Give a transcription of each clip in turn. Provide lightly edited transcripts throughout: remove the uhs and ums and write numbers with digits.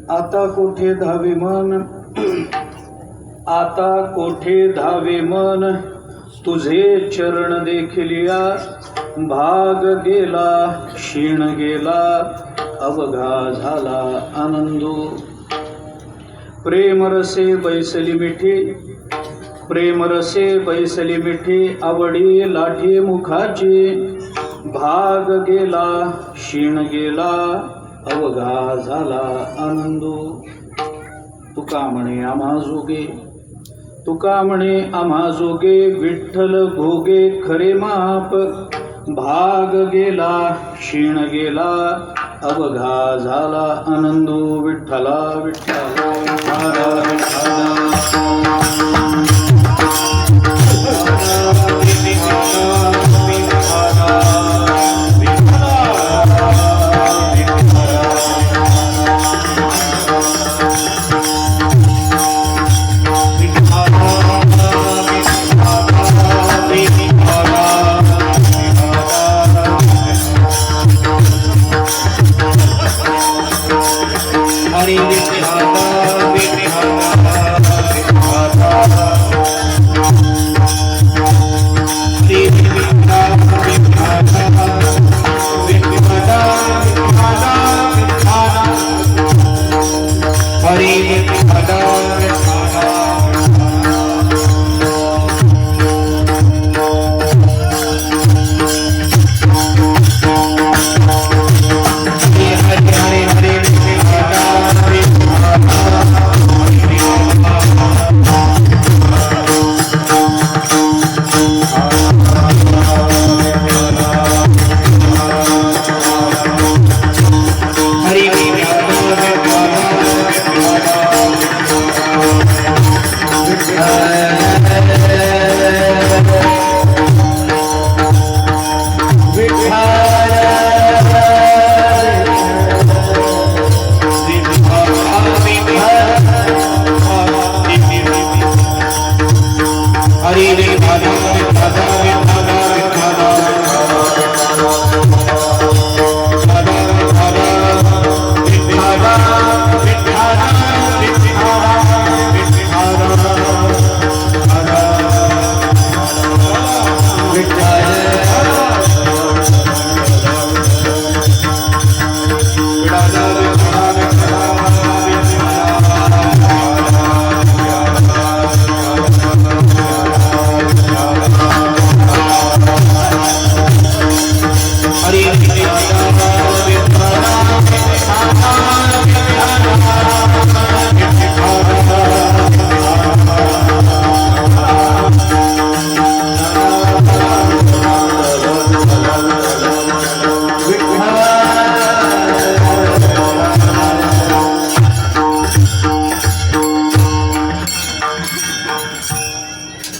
आता कोठे धावे मन, आता कोठे धावे मन, तुझे चरण देखिलिया. भाग गेला क्षीण गेला, अवघा झाला आनंदो. प्रेम रसे बैसली मिठी, प्रेम रसे बैसली मिठी, आवडी लाठी मुखाची. भाग गेला क्षीण गेला, अवघा झाला आनंदो. तुका म्हणे आम्हा जोगे, तुका म्हणे आम्हा जोगे, विठ्ठल भोगे खरे माप. भाग गेला क्षीण गेला, अवघा झाला आनंदो. विठ्ठला विठ्ठला विठ्ठला विठ्ठला.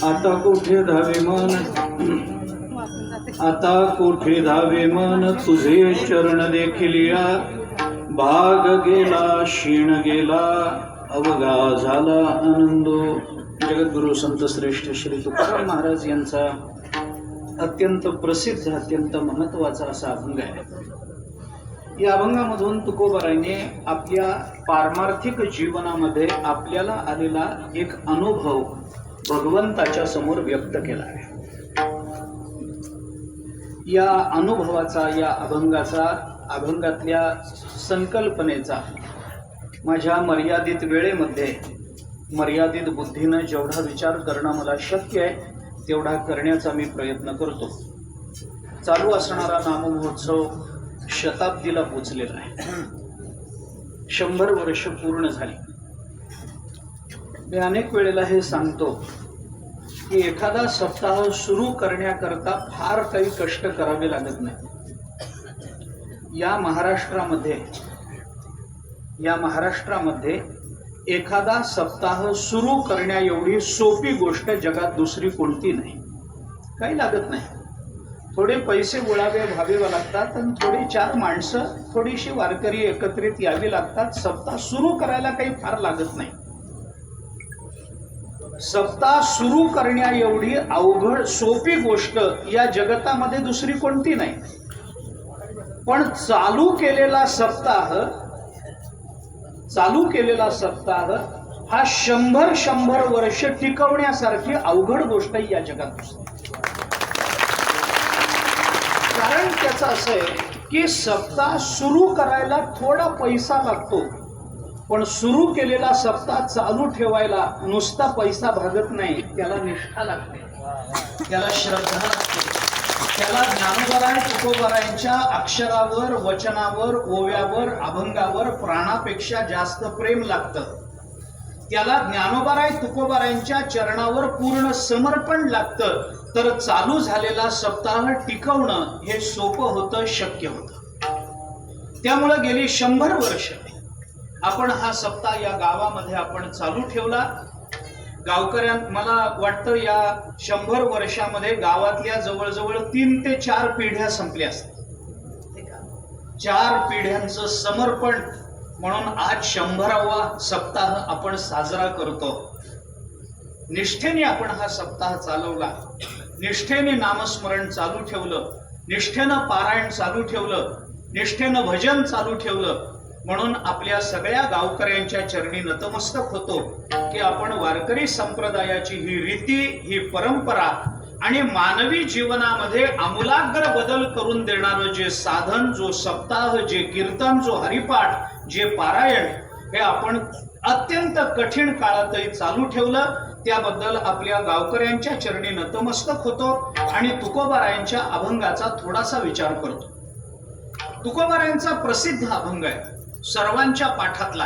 आता कोठे धावे मन, आता कोठे धावे मन, तुझे चरण देखिलिया. भाग गेला क्षीण गेला, अवघा झाला आनंदो. जगद्गुरु संत श्रेष्ठ श्री तुकाराम महाराज यांचा अत्यंत प्रसिद्ध, अत्यंत महत्वाचा असा अभंग आहे. या अभंगामधून तुकोबारायने आपल्या पारमार्थिक जीवनामध्ये आपल्याला आलेला एक अनुभव भगवंताच्या समोर व्यक्त केला आहे. या अनुभवाचा, या अभंगाचा, अभंगातल्या संकल्पनेचा माझ्या मर्यादित वेळेमध्ये, मर्यादित बुद्धीनं जेवढा विचार करणं मला शक्य आहे तेवढा करण्याचा मी प्रयत्न करतो. चालू असणारा नाममहोत्सव शताब्दीला पोचलेला आहे. 100 वर्ष पूर्ण झाली. मी अनेक वेळेला हे सांगतो की एखादा सप्ताह सुरू करण्याकरता फार काही कष्ट करावे लागत नाही. या महाराष्ट्रामध्ये एखादा सप्ताह सुरू करण्या एवढी सोपी गोष्ट जगात दुसरी कोणती नाही. काही लागत नाही. थोडे पैसे गोळावे व्हावे लागतात आणि थोडी 4 माणसं, थोडीशी वारकरी एकत्रित यावी लागतात. सप्ताह सुरू करायला काही फार लागत नाही. सप्ताह सुरू करण्या एवढी अवघड सोपी गोष्ट या जगतामध्ये दुसरी कोणती नाही. पण चालू केलेला सप्ताह चालू केलेला सप्ताह हा 100 वर्ष टिकवण्यासारखी अवघड गोष्ट या जगात नसते. कारण त्याचं असं आहे की सप्ताह सुरू करायला थोडा पैसा लागतो, पण सुरू केलेला सप्ताह चालू ठेवायला नुसता पैसा भागत नाही, त्याला निष्ठा लागते, त्याला श्रद्धा लागते, त्याला ज्ञानोबराय तुकोबरायांच्या अक्षरावर, वचनावर, ओव्यावर, अभंगावर प्राणापेक्षा जास्त प्रेम लागतं. त्याला ज्ञानोबराय तुकोबरायांच्या चरणावर पूर्ण समर्पण लागतं. तर चालू झालेला सप्ताह टिकवणं हे सोपं होतं, शक्य होतं. त्यामुळे गेली 100 वर्ष आपण हा सप्ताह या गावामध्ये आपण चालू ठेवला. मला वाटतं या 100 वर्षामध्ये गावातल्या जवळजवळ 3 ते 4 पिढ्या संपल्या असतात. 4 पिढ्यांचं समर्पण म्हणून आज 100वा सप्ताह आपण साजरा करतो. निष्ठेने आपण हा सप्ताह चालवला, निष्ठेने नामस्मरण चालू ठेवलं, निष्ठेनं पारायण चालू ठेवलं, निष्ठेनं भजन चालू ठेवलं. म्हणून आपल्या सगळ्या गावकऱ्यांच्या चरणी नतमस्तक होतो की आपण वारकरी संप्रदायाची ही रीती, ही परंपरा आणि मानवी जीवनामध्ये आमूलाग्र बदल करून देणारं जे साधन, जो सप्ताह, जे कीर्तन, जो हरिपाठ, जे पारायण, हे आपण अत्यंत कठीण काळातही चालू ठेवलं. त्याबद्दल आपल्या गावकऱ्यांच्या चरणी नतमस्तक होतो आणि तुकोबारायांच्या अभंगाचा थोडासा विचार करतो. तुकोबारायांचा प्रसिद्ध अभंग आहे, सर्वांच्या पाठातला.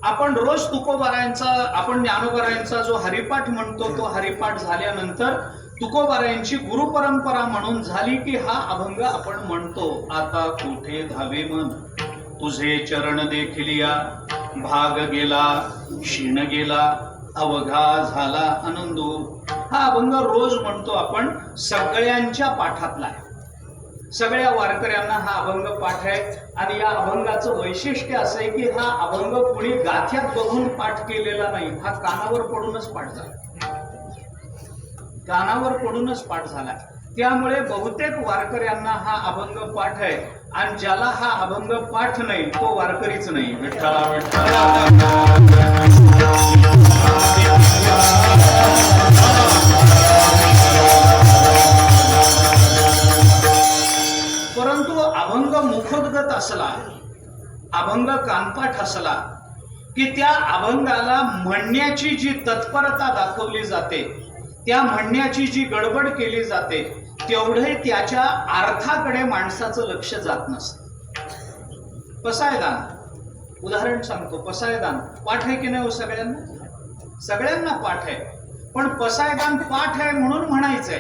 आपण रोज तुकोबारायांचा, आपण ज्ञानोबारायांचा जो हरिपाठ म्हणतो, तो हरिपाठ झाल्यानंतर तुकोबारायांची गुरुपरंपरा म्हणून झाली की हा अभंग आपण म्हणतो. आता कुठे धावे मन तुझे चरण देखिलिया, भाग गेला क्षीण गेला अवघा झाला आनंदो. हा अभंग रोज म्हणतो आपण, सगळ्यांच्या पाठातला आहे. सगळ्या वारकऱ्यांना हा अभंग पाठ आहे. आणि या अभंगाचं वैशिष्ट्य असं आहे की हा अभंग कुणी गाथ्यात बघून पाठ केलेला नाही, हा कानावर पडूनच पाठ झाला, कानावर पडूनच पाठ झाला. त्यामुळे बहुतेक वारकऱ्यांना हा अभंग पाठ आहे. आणि ज्याला हा अभंग पाठ नाही तो वारकरीच नाही. विठ्ठला विठ्ठला. परंतु अभंग मुखोद्गत असला, अभंग कानपाठ असला की त्या अभंगाला म्हणण्याची जी तत्परता दाखवली जाते, त्या म्हणण्याची जी गडबड केली जाते, तेवढे त्याच्या अर्थाकडे माणसाचं लक्ष जात नसतं. पसायदान उदाहरण सांगतो. पसायदान पाठ आहे की नाही हो सगळ्यांना? सगळ्यांना पाठ आहे. पण पसायदान पाठ आहे म्हणून म्हणायचंय,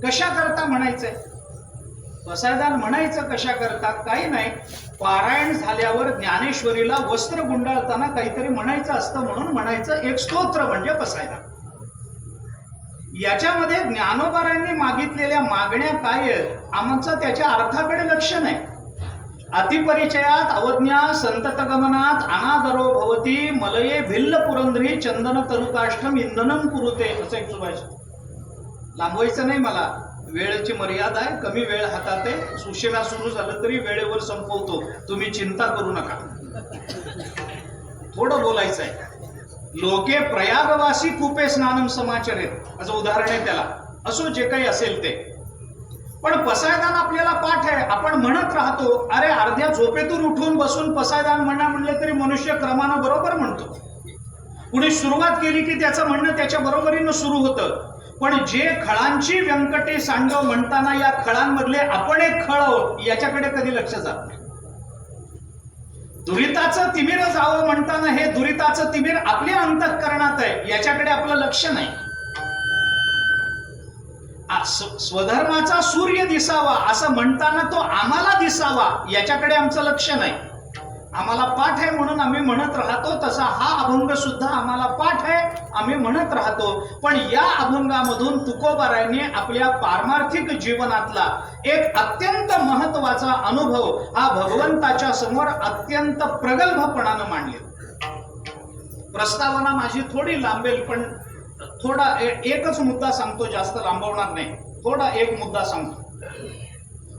कशा करता म्हणायचंय? पसायदान म्हणायचं कशा करता? काही नाही, पारायण झाल्यावर ज्ञानेश्वरीला वस्त्र गुंडाळताना काहीतरी म्हणायचं असतं म्हणून म्हणायचं. एक स्तोत्र म्हणजे पसायदान. याच्यामध्ये ज्ञानोबारायांनी मागितलेल्या मागण्या काय आहेत, आमचं त्याच्या अर्थाकडे लक्ष नाही. अतिपरिचयात अवज्ञा संततगमनात अनादरो भवती मलये भिल्ल पुरंदरी चंदन तरुकाष्ठम इंधनम कुरुते. असं एक सुभाष. लांबवायचं नाही मला, वेळेची मर्यादा आहे, कमी वेळ हातात आहे. सुशिरा सुरू झालं तरी वेळेवर संपवतो, तुम्ही चिंता करू नका. थोडं बोलायचं आहे. लोके प्रयागवासी कूपे स्नानम समाचरेत असं उदाहरण आहे त्याला. असो जे काही असेल ते, पण पसायदान आपल्याला पाठ आहे. आपण म्हणत राहतो. अरे अर्ध्या झोपेतून उठून बसून पसायदान म्हणलं तरी मनुष्य क्रमानं बरोबर म्हणतो. पुढे सुरुवात केली की त्याचं म्हणणं त्याच्या बरोबरीनं सुरू होतं. पण जे खळांची व्यंकटे सांडव म्हणताना या खळांमधले आपण एक खळ आहोत याच्याकडे कधी लक्ष जात नाही. दुरिताचं तिमिर जावं म्हणताना हे दुरिताचं तिमिर आपल्या अंतःकरणात आहे, याच्याकडे आपलं लक्ष नाही. स्वधर्माचा सूर्य दिसावा असं म्हणताना तो आम्हाला दिसावा याच्याकडे आमचं लक्ष नाही. आम्हाला पाठ आहे म्हणून आम्ही म्हणत राहतो. तसा हा अभंग सुद्धा आम्हाला पाठ आहे, आम्ही म्हणत राहतो. पण या अभंगामधून तुकोबारायांनी आपल्या पारमार्थिक जीवनातला एक अत्यंत महत्वाचा अनुभव हा भगवंताच्या समोर अत्यंत प्रगल्भपणानं मांडले. प्रस्तावना माझी थोडी लांबेल, पण थोडा एकच मुद्दा सांगतो, जास्त लांबवणार नाही. थोडा एक मुद्दा सांगतो.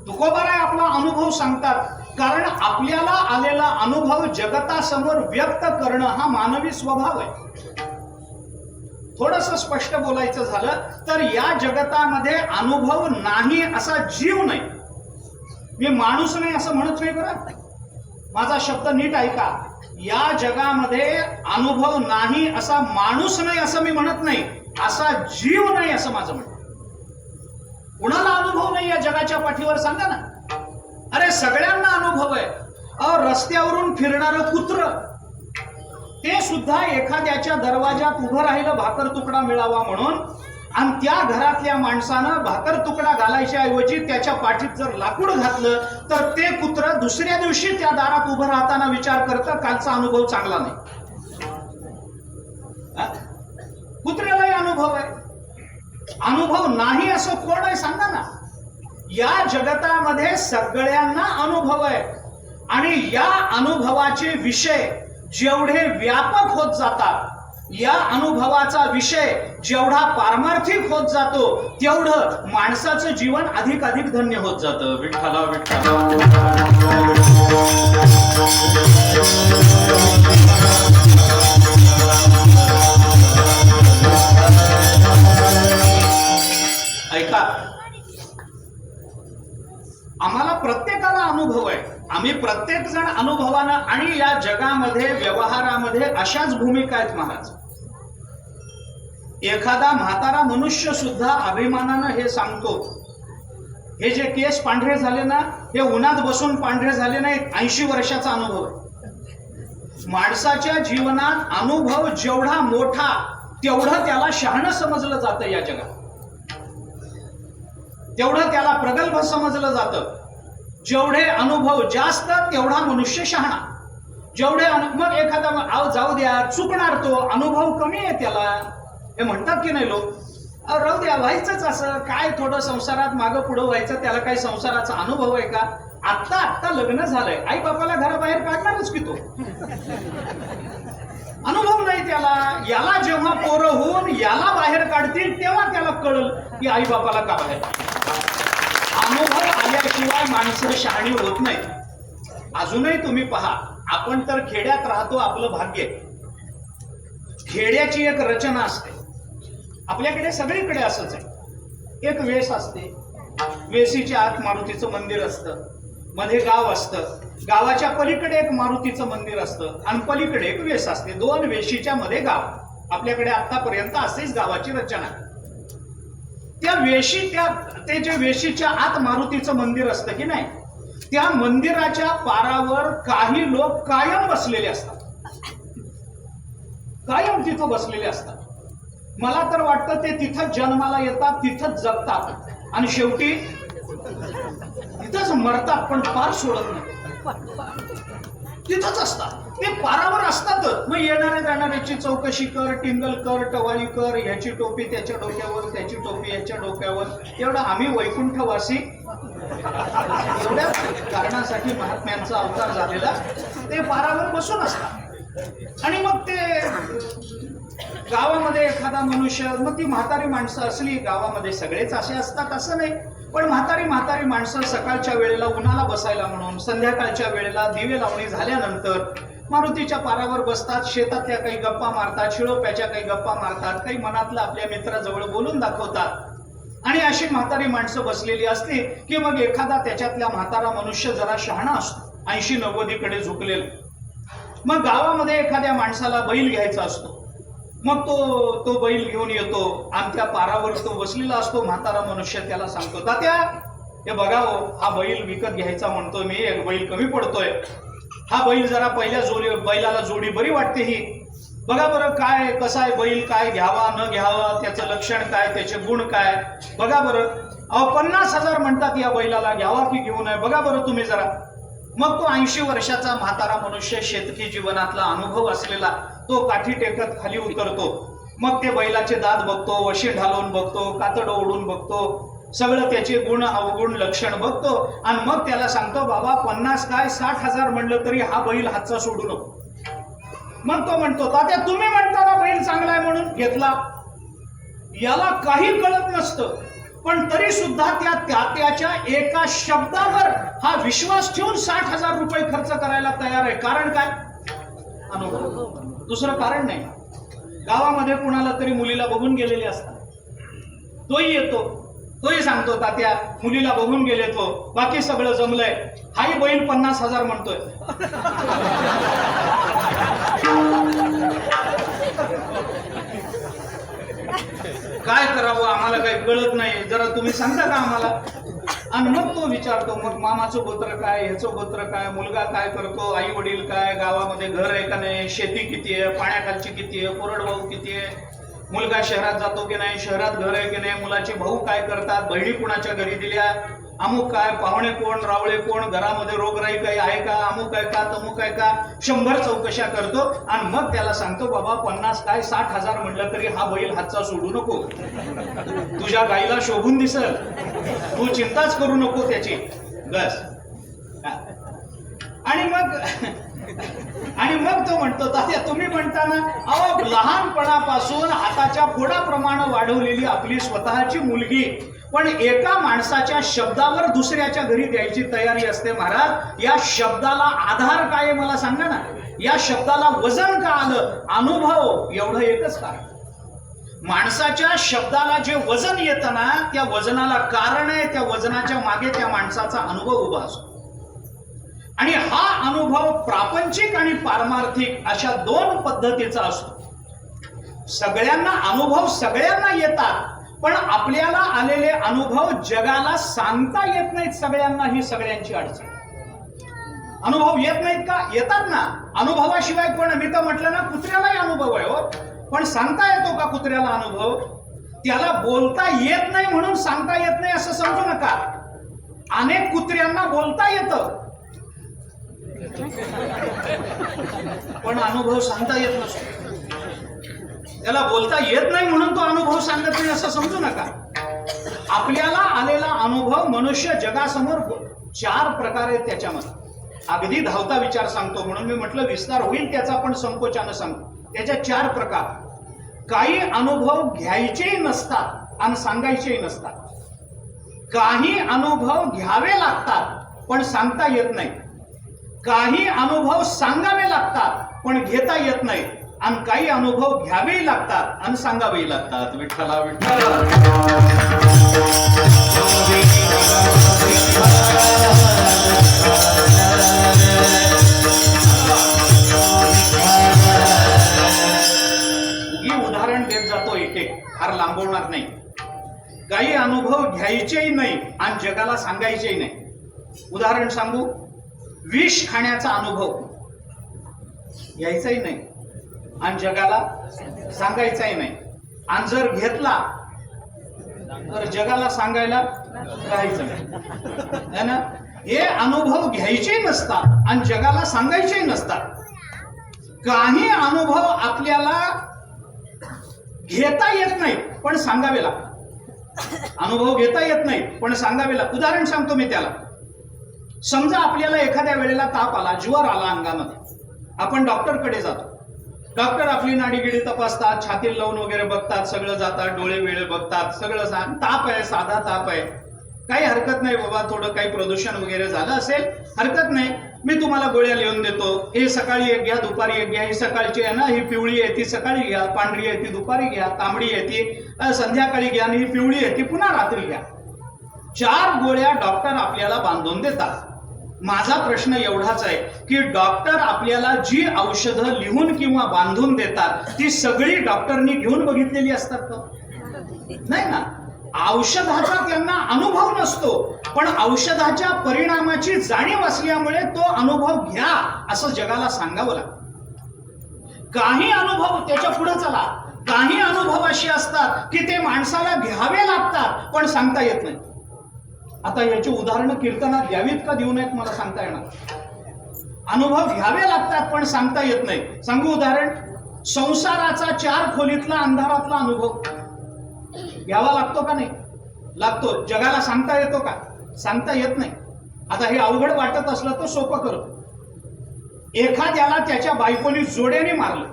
तुकोबाराय आपला अनुभव सांगतात कारण आपल्याला आलेला अनुभव जगतासमोर व्यक्त करणं हा मानवी स्वभाव आहे. थोडंसं स्पष्ट बोलायचं झालं तर या जगतामध्ये अनुभव नाही असा जीव नाही. मी माणूस नाही असं म्हणत नाही बरं, माझा शब्द नीट ऐका. या जगामध्ये अनुभव नाही असा माणूस नाही असं मी म्हणत नाही, असा जीव नाही असं माझं म्हणणं. कुणाला अनुभव नाही या जगाच्या पाठीवर सांगा ना. अरे सगळ्यांना अनुभव आहे. रस्त्यावरून फिरणारं कुत्र ते सुद्धा एखाद्याच्या दरवाजात उभं राहिलं भाकर तुकडा मिळावा म्हणून, आणि त्या घरातल्या माणसानं भाकर तुकडा घालायच्या ऐवजी त्याच्या पाठीत जर लाकूड घातलं तर ते कुत्र दुसऱ्या दिवशी त्या दारात उभं राहताना विचार करतं कालचा अनुभव चांगला नाही. कुत्र्यालाही अनुभव आहे. अनुभव नाही असं कोण आहे सांगा ना. या जगतामध्ये सगळ्यांना अनुभव आहे आणि या अनुभवाचे विषय जेवढे व्यापक होत जातात, या अनुभवाचा विषय जेवढा पारमार्थिक होत जातो तेवढं माणसाचं जीवन अधिक अधिक धन्य होत जातं. विठ्ठला विठ्ठला. ऐका, आम्हाला प्रत्येकाला अनुभव आहे. आम्ही प्रत्येक जण अनुभवानं आणि या जगामध्ये व्यवहारामध्ये अशाच भूमिका आहेत महाराज. एखादा म्हातारा मनुष्य सुद्धा अभिमानानं हे सांगतो, हे जे केस पांढरे झाले ना हे उन्हात बसून पांढरे झाले नाहीत, 80 वर्षाचा अनुभव आहे. माणसाच्या जीवनात अनुभव जेवढा मोठा तेवढं त्याला शहाणं समजलं जातं. या जगात तेवढं त्याला प्रगल्भ समजलं जातं. जेवढे अनुभव जास्त तेवढा मनुष्य शहाणा. जेवढे मग एखादा जाऊ द्या चुकणार, तो अनुभव कमी आहे त्याला, हे म्हणतात की नाही लोक. राहू द्या, व्हायचंच असं काय, थोडं संसारात मागं पुढं व्हायचं, त्याला काही संसाराचा अनुभव आहे का? आत्ता लग्न झालंय, आई बापाला घराबाहेर काढणारच की तो. अनुभव नाही त्याला. याला जेव्हा पोरं होऊन याला बाहेर काढतील तेव्हा त्याला कळल की आई बापाला का बाहेर. अनुभव आल्याशिवाय माणसं शहाणी होत नाही. अजूनही तुम्ही पहा, आपण तर खेड्यात राहतो, आपलं भाग्य. खेड्याची एक रचना असते. आपल्याकडे सगळीकडे असंच आहे. एक वेस असते, वेसीच्या आत मारुतीचं मंदिर असतं, मध्ये गाव असतं, गावाच्या पलीकडे एक मारुतीचं मंदिर असतं आणि पलीकडे एक वेस असते. 2 वेशीच्या मध्ये गाव. आपल्याकडे आतापर्यंत असेच गावाची रचना. त्या ते जे वेशीच्या आत मारुतीचं मंदिर असतं की नाही, त्या मंदिराच्या पारावर काही लोक कायम बसलेले असतात. कायम तिथं बसलेले असतात. मला तर वाटतं ते तिथंच जन्माला येतात, तिथंच जगतात आणि शेवटी तिथंच मरतात, पण पार सोडत नाही. तिथंच असतात, ते पारावर असतातच. मग येणाऱ्या जाणाऱ्याची चौकशी कर, टिंगल कर, टवाळी कर, ह्याची टोपी त्याच्या डोक्यावर, त्याची टोपी याच्या डोक्यावर. एवढं आम्ही वैकुंठवासी एवढ्या कारणासाठी महात्म्यांचा अवतार झालेला ते पारावर बसून असतात. आणि मग ते गावामध्ये एखादा मनुष्य, मग ती म्हातारी माणसं असली, गावामध्ये सगळेच असे असतात असं नाही, पण म्हातारी माणसं सकाळच्या वेळेला उन्हाला बसायला म्हणून संध्याकाळच्या वेळेला दिवे लावणी झाल्यानंतर मारुतीच्या पारावर बसतात. शेतातल्या काही गप्पा मारतात, शिळोप्याच्या काही गप्पा मारतात, काही मनातलं आपल्या मित्राजवळ बोलून दाखवतात. आणि अशी म्हातारी माणसं बसलेली असली की मग एखादा त्याच्यातल्या म्हातारा मनुष्य जरा शहाणा असतो, 80-90 कडे झुकलेला. मग गावामध्ये एखाद्या माणसाला बैल घ्यायचा असतो. मग तो बैल घेऊन येतो आणि त्या पारावर तो बसलेला असतो. म्हातारा मनुष्य त्याला सांगतो, तात्या हे बघा हो, हा बैल विकत घ्यायचा म्हणतो मी, एक बैल कमी पडतोय. हा बैल जरा पहिल्या बैलाला जोडी बरी वाटते ही. बघा बरं काय कसा आहे बैल, काय घ्यावा न घ्यावा, त्याचं लक्षण काय, त्याचे गुण काय, बघा बरं. 50,000 म्हणतात या बैलाला, घ्यावा की घेऊ नये, बघा बरं तुम्ही जरा. मग तो 80 वर्षाचा म्हातारा मनुष्य, शेतकी जीवनातला अनुभव असलेला, तो काठी टेकत खाली उतरतो. मग ते बैलाचे दात बघतो, वशी ढालून बघतो, कातड ओढून बघतो, सगळं त्याचे गुण अवगुण लक्षण बघतो आणि मग त्याला सांगतो, बाबा 50 काय 60,000 म्हणलं तरी हा बैल हातचा सोडू नको. मग तो म्हणतो, तात्या तुम्ही म्हणता ना बैल चांगला आहे म्हणून घेतला. याला काही कळत नसतं पण तरी सुद्धा त्याच्या एका शब्दावर हा विश्वास ठेवून 60,000 रुपये खर्च करायला तयार आहे. कारण काय? अनुभव. दुसरं कारण नाही. गावामध्ये कुणाला तरी मुलीला बघून गेलेले असतात, तोही येतो, तोही सांगतो तात्या मुलीला बघून गेले तो, बाकी सगळं जमलंय, हाही बैल 50,000 म्हणतोय. काय करावं आम्हाला काही कळत नाही, जरा तुम्ही सांगता का आम्हाला? आणि मग तो विचारतो, मग मामाचं गोत्र काय, ह्याचं गोत्र काय, मुलगा काय करतो, आई वडील काय, गावामध्ये घर आहे का नाही, शेती किती आहे, पाण्याखालची किती आहे, कोरडवाहू किती आहे, मुलगा शहरात जातो की नाही, शहरात घर आहे की नाही, मुलाचे भाऊ काय करतात, बहिणी कुणाच्या घरी दिल्या, अमुक काय, पाहुणे कोण, रावळे कोण, घरामध्ये रोगराई काही आहे का, अमुक आहे का, तमुक आहे का, 100 चौकशा करतो. आणि मग त्याला सांगतो, बाबा 50 काय 60,000 म्हटलं तरी हा बैल हातचा सोडू नको, तुझ्या गाईला शोभून दिसल, तू चिंताच करू नको त्याची, बस. आणि मग तो म्हणतो, तात्या तुम्ही म्हणताना अहो लहानपणापासून हाताच्या फोडाप्रमाणे वाढवलेली आपली स्वतःची मुलगी पण एका माणसाच्या शब्दावर दुसऱ्याच्या घरी द्यायची तयारी असते. महाराज, या शब्दाला आधार काय मला सांगा ना, या शब्दाला वजन का आलं? अनुभव. एवढं एकच कारण. माणसाच्या शब्दाला जे वजन येतं ना, त्या वजनाला कारण आहे, त्या वजनाच्या मागे त्या माणसाचा अनुभव उभा असतो. आणि हा अनुभव प्रापंचिक आणि पारमार्थिक अशा 2 पद्धतीचा असतो. सगळ्यांना अनुभव सगळ्यांना येतात, पण आपल्याला आलेले अनुभव जगाला सांगता येत नाहीत सगळ्यांना, ही सगळ्यांची अडचण. अनुभव येत नाहीत का? येतात ना. अनुभवाशिवाय पण, मी तर म्हटलं ना, कुत्र्यालाही अनुभव आहे हो, पण सांगता येतो का कुत्र्याला अनुभव? त्याला बोलता येत नाही म्हणून सांगता येत नाही असं समजू नका. अनेक कुत्र्यांना बोलता येतं, पण अनुभव सांगता येत नसतो. त्याला बोलता येत नाही म्हणून तो अनुभव सांगत नाही असं समजू नका. आपल्याला आलेला अनुभव मनुष्य जगासमोर 4 प्रकार आहेत त्याच्यामध्ये. अगदी धावता विचार सांगतो म्हणून मी म्हटलं विस्तार होईल त्याचा, पण संकोचानं सांगतो. त्याच्या 4 प्रकार. काही अनुभव घ्यायचेही नसतात आणि सांगायचेही नसतात. काही अनुभव घ्यावे लागतात पण सांगता येत नाही. काही अनुभव सांगावे लागतात पण घेता येत नाही. आणि काही अनुभव घ्यावेही लागतात आणि सांगावेही लागतात. विठ्ठला विठ्ठला. उदाहरण देत जातो एक, फार लांबवणार नाही. काही अनुभव घ्यायचेही नाही आणि जगाला सांगायचेही नाही. उदाहरण सांगू. विष खाण्याचा अनुभव घ्यायचाही नाही आणि जगाला सांगायचाही नाही. आणि जर घेतला तर जगाला सांगायला राहायचं नाही, है ना. हे अनुभव घ्यायचे नसतात आणि जगाला सांगायचे नसतात. काही अनुभव आपल्याला घेता येत नाही पण सांगावे लागतात. अनुभव घेता येत नाही पण सांगावे लागतात. उदाहरण सांगतो मी त्याला. समजा आपल्याला एखाद्या वेळेला ताप आला, ज्वर आला अंगामध्ये, आपण डॉक्टरकडे जातो. डॉक्टर आपली नाडीगिडी तपासतात, छातीला लावून वगैरे बघतात, सगळं जातात, डोळे वेळे बघतात, सगळं सांग. ताप आहे, साधा ताप आहे, काही हरकत नाही बाबा, थोडं काही प्रदूषण वगैरे झालं असेल, हरकत नाही, मी तुम्हाला गोळ्या लिहून देतो. हे सकाळी एक घ्या, दुपारी एक घ्या. ही सकाळची आहे ना, ही पिवळी आहे ती सकाळी घ्या, पांढरी आहे ती दुपारी घ्या, तांबडी आहे ती संध्याकाळी घ्या, आणि ही पिवळी आहे ती पुन्हा रात्री घ्या. 4 गोळ्या डॉक्टर आपल्याला बांधून देतात. माझा प्रश्न एवढाच आहे की डॉक्टर आपल्याला जी औषधं लिहून किंवा बांधून देतात ती सगळी डॉक्टरनी घेऊन बघितलेली असतात का? नाही ना. औषधाचा त्यांना अनुभव नसतो, पण औषधाच्या परिणामाची जाणीव असल्यामुळे तो अनुभव घ्या असं जगाला सांगावं लागतं. काही अनुभव, त्याच्या पुढे चला, काही अनुभव असे असतात की ते माणसाला घ्यावे लागतात पण सांगता येत नाही. आता याची उदाहरणं कीर्तनात द्यावीत का देऊ नयेत मला सांगता येणार. अनुभव घ्यावे लागतात पण सांगता येत नाही. सांगू उदाहरण. संसाराचा 4 खोलीतला अंधारातला अनुभव घ्यावा लागतो का नाही? लागतो. जगाला सांगता येतो का? सांगता येत नाही. आता हे अवघड वाटत असलं तर सोपं करतो. एखाद्याला त्याच्या बायकोनी जोड्याने मारलं,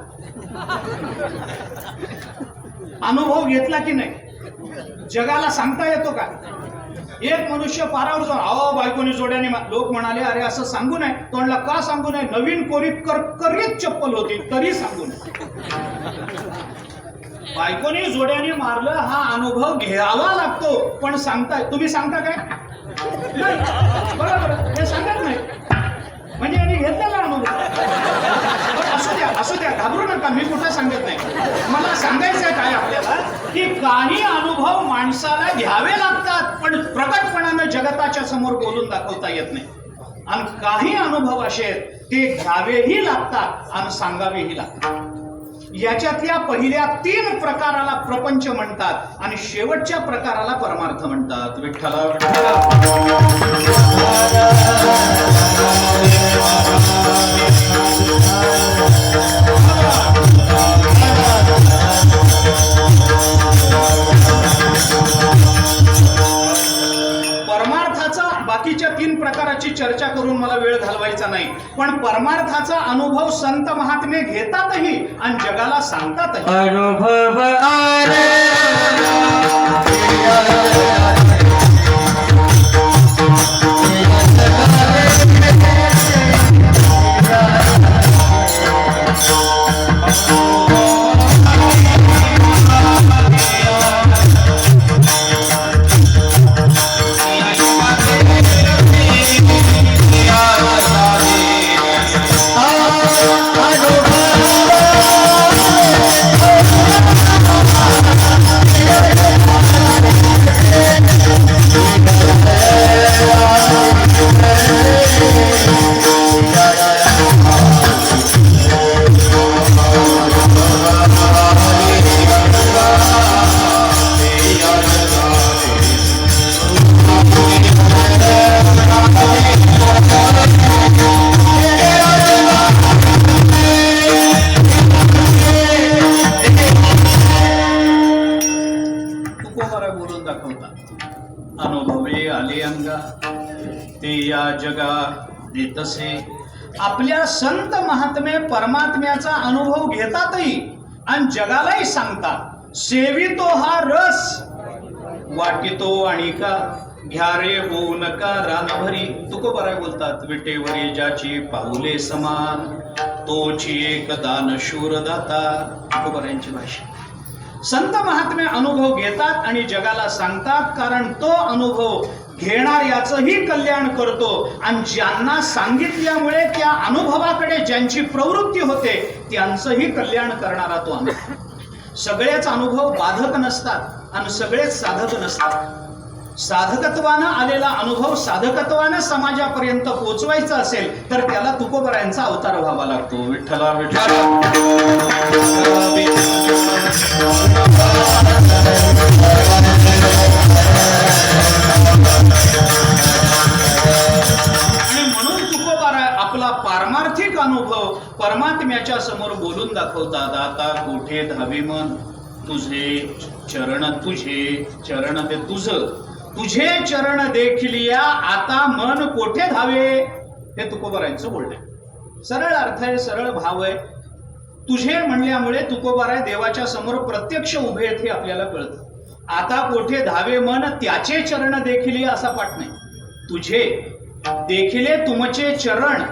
अनुभव घेतला की नाही? जगाला सांगता येतो का? एक मनुष्य पारावर जाऊन अहो बायकोनी जोड्याने लोक म्हणाले अरे असं सांगू नये. तो म्हणला का सांगू नये? नवीन कोरीत करकरीत चप्पल होती तरी सांगू नये. बायकोनी जोड्याने मारलं हा अनुभव घ्यावा लागतो. पण सांगताय तुम्ही सांगता काय? नाही. बरोबर हे सांगत नाही म्हणजे यांनी घेतलेला अनुभव. असू द्या घाबरू नका. मी कुठं सांगत नाही. मला सांगायचंय काय आपल्याला की काही अनुभव माणसाला घ्यावे लागतात पण प्रकटपणानं जगताच्या समोर बोलून दाखवता येत नाही. आणि काही अनुभव असे आहेत ते घ्यावेही लागतात आणि सांगावेही लागतात. याच्यातल्या पहिल्या 3 प्रकाराला प्रपंच म्हणतात आणि शेवटच्या प्रकाराला परमार्थ म्हणतात. विठ्ठला विठ्ठला. परमार्थाचा बाकीच्या 3 प्रकाराची चर्चा करून मला वेळ घालवायचा नाही. पण परमार्थाचा अनुभव संत महात्मे घेतातही आणि जगाला सांगतातही. अनुभव अनुभवे आले अंगा ते या जगा देतसे. आपल्या संत महात्मे परमात्म्याचा अनुभव घेतातही आणि जगालाही सांगतात. सेवितो हा रस वाटितो आणि का घ्या रे होऊ नका रानभरी. तुकोबाराय बोलतात विटेवरी ज्याची पाऊले समान तोची एक दान शूर दाता. तुकोबारायांची भाषा. संत महात्मे अनुभव घेतात आणि जगाला सांगतात कारण तो अनुभव घेणाऱ्याचंही कल्याण करतो आणि ज्यांना सांगितल्यामुळे त्या अनुभवाकडे ज्यांची प्रवृत्ती होते त्यांचंही कल्याण करणारा तो अनुभव. सगळेच अनुभव बाधक नसतात आणि सगळेच साधक नसतात. साधकत्वानं आलेला अनुभव साधकत्वानं समाजापर्यंत पोहोचवायचा असेल तर त्याला तुकोबारायांचा अवतार व्हावा लागतो. विठ्ठला विठ्ठला. आणि म्हणून तुकोबारा आपला पारमार्थिक अनुभव परमात्म्याच्या समोर बोलून दाखवतात. आता कोठे धावे मन तुझे चरण, तुझे चरण ते तुझं, तुझे चरण देखिलिया आता मन कोठे धावे. हे तुकोबारायांचं बोलणं आहे. सरळ अर्थ आहे, सरळ भाव आहे. तुझे म्हणल्यामुळे तुकोबाराय देवाच्या समोर प्रत्यक्ष उभे आहेत हे आपल्याला कळतं. आता कोठे धावे मन त्याचे चरण देखिलिया असा पाठ नाही. तुझे देखिले तुमचे चरण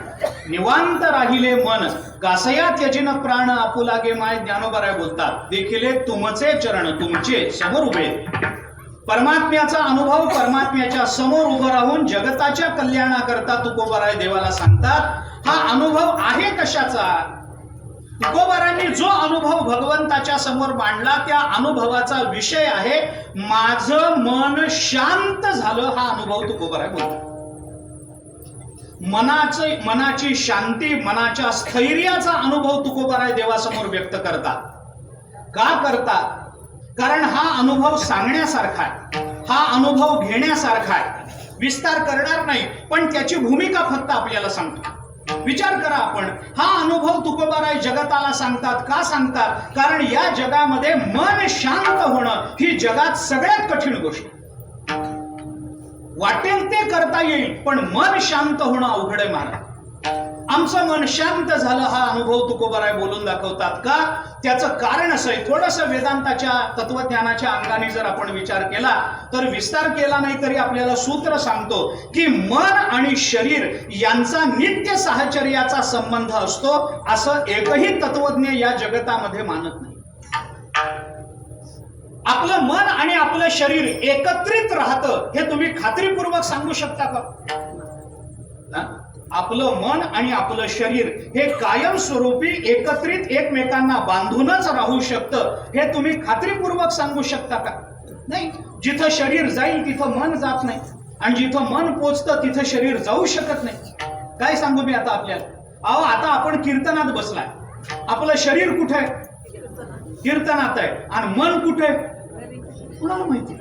निवांत राहिले मन कासया त्यजिन प्राण आपुलागे माय. ज्ञानोबाराय बोलतात देखिले तुमचे चरण तुमचे समोर उभे. परमात्म्याचा अनुभव परमात्म्याच्या समोर उभं राहून जगताच्या कल्याणाकरता तुकोबाराय देवाला सांगतात. हा अनुभव आहे कशाचा? तुकोबारांनी जो अनुभव भगवंताच्या समोर मांडला त्या अनुभवाचा विषय आहे माझं मन शांत झालं. हा अनुभव तुकोबाराय बोलतात. मनाची शांती मनाच्या स्थैर्याचा अनुभव तुकोबाराय देवासमोर व्यक्त करतात. का करतात? कारण हा अनुभव सांगण्यासारखा आहे, हा अनुभव घेण्यासारखा आहे. विस्तार करणार नाही पण त्याची भूमिका फक्त आपल्याला सांगतो. विचार करा आपण. हा अनुभव तुकोबाराय जगताला सांगतात. का सांगतात? कारण या जगामध्ये मन शांत होणं ही जगात सगळ्यात कठीण गोष्ट. वाटेल ते करता येईल पण मन शांत होणं अवघड आहे महाराज. आमचं मन शांत झालं हा अनुभव तुकोबाराय बोलून दाखवतात का? त्याचं कारण असं आहे, थोडंसं वेदांताच्या तत्वज्ञानाच्या अंगाने जर आपण विचार केला तर विस्तार केला नाही तरी आपल्याला सूत्र सांगतो की मन आणि शरीर यांचा नित्य साहचर्याचा संबंध असतो असं एकही तत्वज्ञ या जगतामध्ये मानत नाही. आपलं मन आणि आपलं शरीर एकत्रित राहतं हे तुम्ही खात्रीपूर्वक सांगू शकता का? आपलं मन आणि आपलं शरीर हे कायमस्वरूपी एकत्रित एकमेकांना बांधूनच राहू शकतं हे तुम्ही खात्रीपूर्वक सांगू शकता का? नाही. जिथं शरीर जाईल तिथं मन जात नाही आणि जिथं मन पोचतं तिथं शरीर जाऊ शकत नाही. काय सांगू मी आता आपल्याला? अहो, आता आपण कीर्तनात बसलाय, आपलं शरीर कुठे आहे? कीर्तनात आहे. आणि मन कुठे आहे? कुणाला माहिती?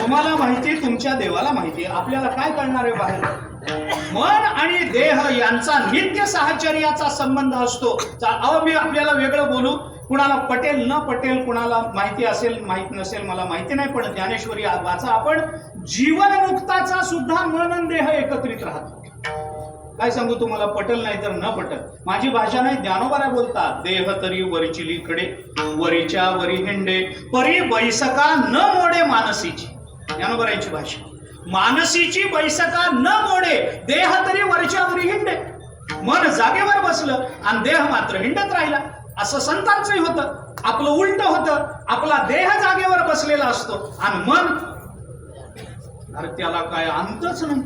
तुम्हाला माहिती, तुमच्या देवाला माहिती. आपल्याला काय कळणार आहे बाहेर? मन आणि देह यांचा नित्य साहचर्याचा संबंध असतो. अहो, मी आपल्याला वेगळं बोलू, कुणाला पटेल न पटेल, कुणाला माहिती असेल माहित नसेल मला माहिती नाही, पण ज्ञानेश्वरी वाचा आपण. जीवनमुक्ताचा सुद्धा मन आणि देह एकत्रित राहतो. काय सांगू तुम्हाला, पटल नाही तर न पटल, माझी भाषा नाही, ज्ञानोबाराय बोलतात. देह तरी वरिचिलीकडे, वरीच्या वरी हिंडे, परी बैसका न मोडे मानसीची. ज्ञानोबारायची भाषा. मानसीची बैसका न मोडे, देह तरी वरच्या वरी हिंडे. मन जागेवर बसलं आणि देह मात्र हिंडत राहिला. असं संतांचंही होतं. आपलं उलट होतं. आपला देह जागेवर बसलेला असतो आणि मन, अरे त्याला काय अंतच नाही.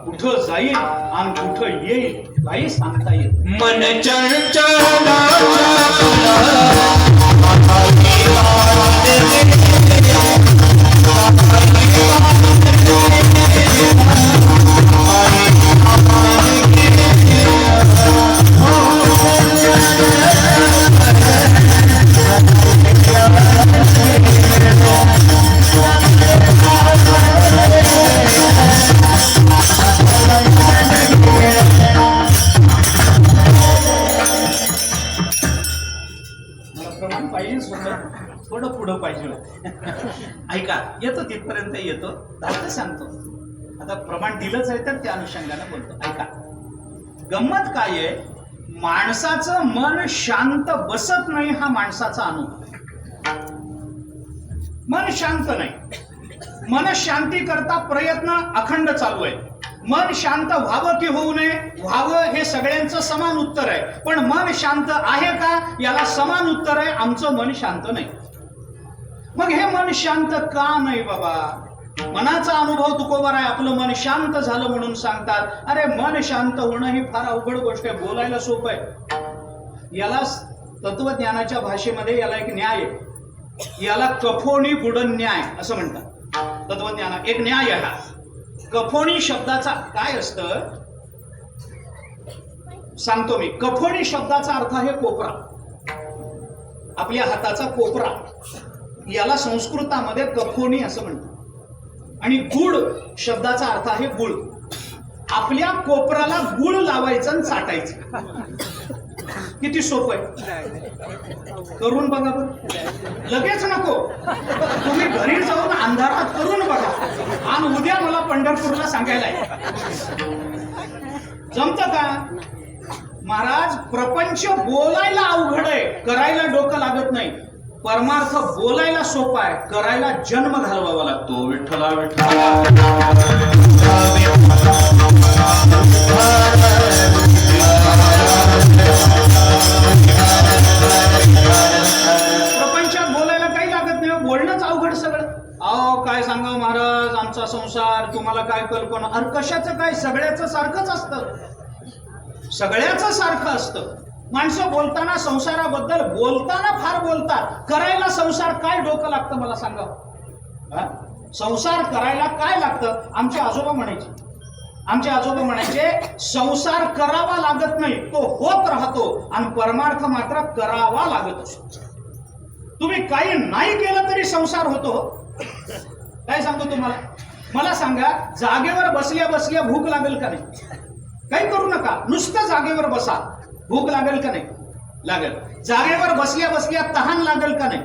कुठं जाईल आणि कुठं येईल काही सांगता येत. मन चंचल थोडं पुढं पाहिजे. ऐका, येतो तिथपर्यंत येतो, धावतं सांगतो. आता प्रमाण दिलंच आहे तर त्या अनुषंगाने बोलतो. ऐका, गंमत काय आहे, माणसाचं मन शांत बसत नाही हा माणसाचा अनुभव. मन शांत नाही. मन शांती करता प्रयत्न अखंड चालू आहे. मन शांत व्हावं की होऊ नये, व्हावं हे सगळ्यांचं समान उत्तर आहे. पण मन शांत आहे का याला समान उत्तर आहे, आमचं मन शांत नाही. मग हे मन शांत का नाही बाबा? मनाचा अनुभव तुकोबाराय आपलं मन शांत झालं म्हणून सांगतात. अरे मन शांत होणं ही फार अवघड गोष्ट आहे, बोलायला सोपं आहे. याला तत्वज्ञानाच्या भाषेमध्ये याला एक न्याय आहे, याला कफोणी बुडन न्याय असं म्हणतात. तत्वज्ञानात एक न्याय आहे हा. कफोणी शब्दाचा काय असतं सांगतो मी. कफोणी शब्दाचा अर्थ आहे कोपरा, आपल्या हाताचा कोपरा. याला संस्कृतामध्ये कफोणी असं म्हणतात. आणि गुळ शब्दाचा अर्थ आहे गुळ. आपल्या कोपराला गुळ लावायचं आणि चाटायचं. किती सोपं आहे, करून बघा बरं. लगेच नको, तुम्ही घरी जाऊन अंधारात करून बघा आणि उद्या मला पंढरपूरला सांगायला जमतं का? महाराज, प्रपंच बोलायला अवघड आहे, करायला डोकं लागत नाही. परमार्थ बोलायला सोपा आहे, करायला जन्म घालवावा लागतो. विठ्ठला विठ्ठला. प्रपंचात बोलायला काही लागत नाही, बोलणंच अवघड सगळं. अहो काय सांगा महाराज, आमचा संसार, तुम्हाला काय कल्पना. अरे कशाचं काय, सगळ्याचं सारखंच असतं, सगळ्याचं सारखं असतं. माणसं बोलताना संसाराबद्दल बोलताना फार बोलतात, करायला संसार काय डोकं लागतं मला सांगा. संसार करायला काय लागतं? आमचे आजोबा म्हणायचे संसार करावा लागत नाही, तो होत राहतो आणि परमार्थ मात्र करावा लागत असतो. तुम्ही काही नाही केलं तरी संसार होतो. काय सांगतो तुम्हाला, मला सांगा, जागेवर बसल्या बसल्या भूक लागेल का नाही? काही करू नका, नुसतं जागेवर बसा, भूक लागेल का नाही? लागेल. जागेवर बसल्या बसल्या तहान लागेल का नाही?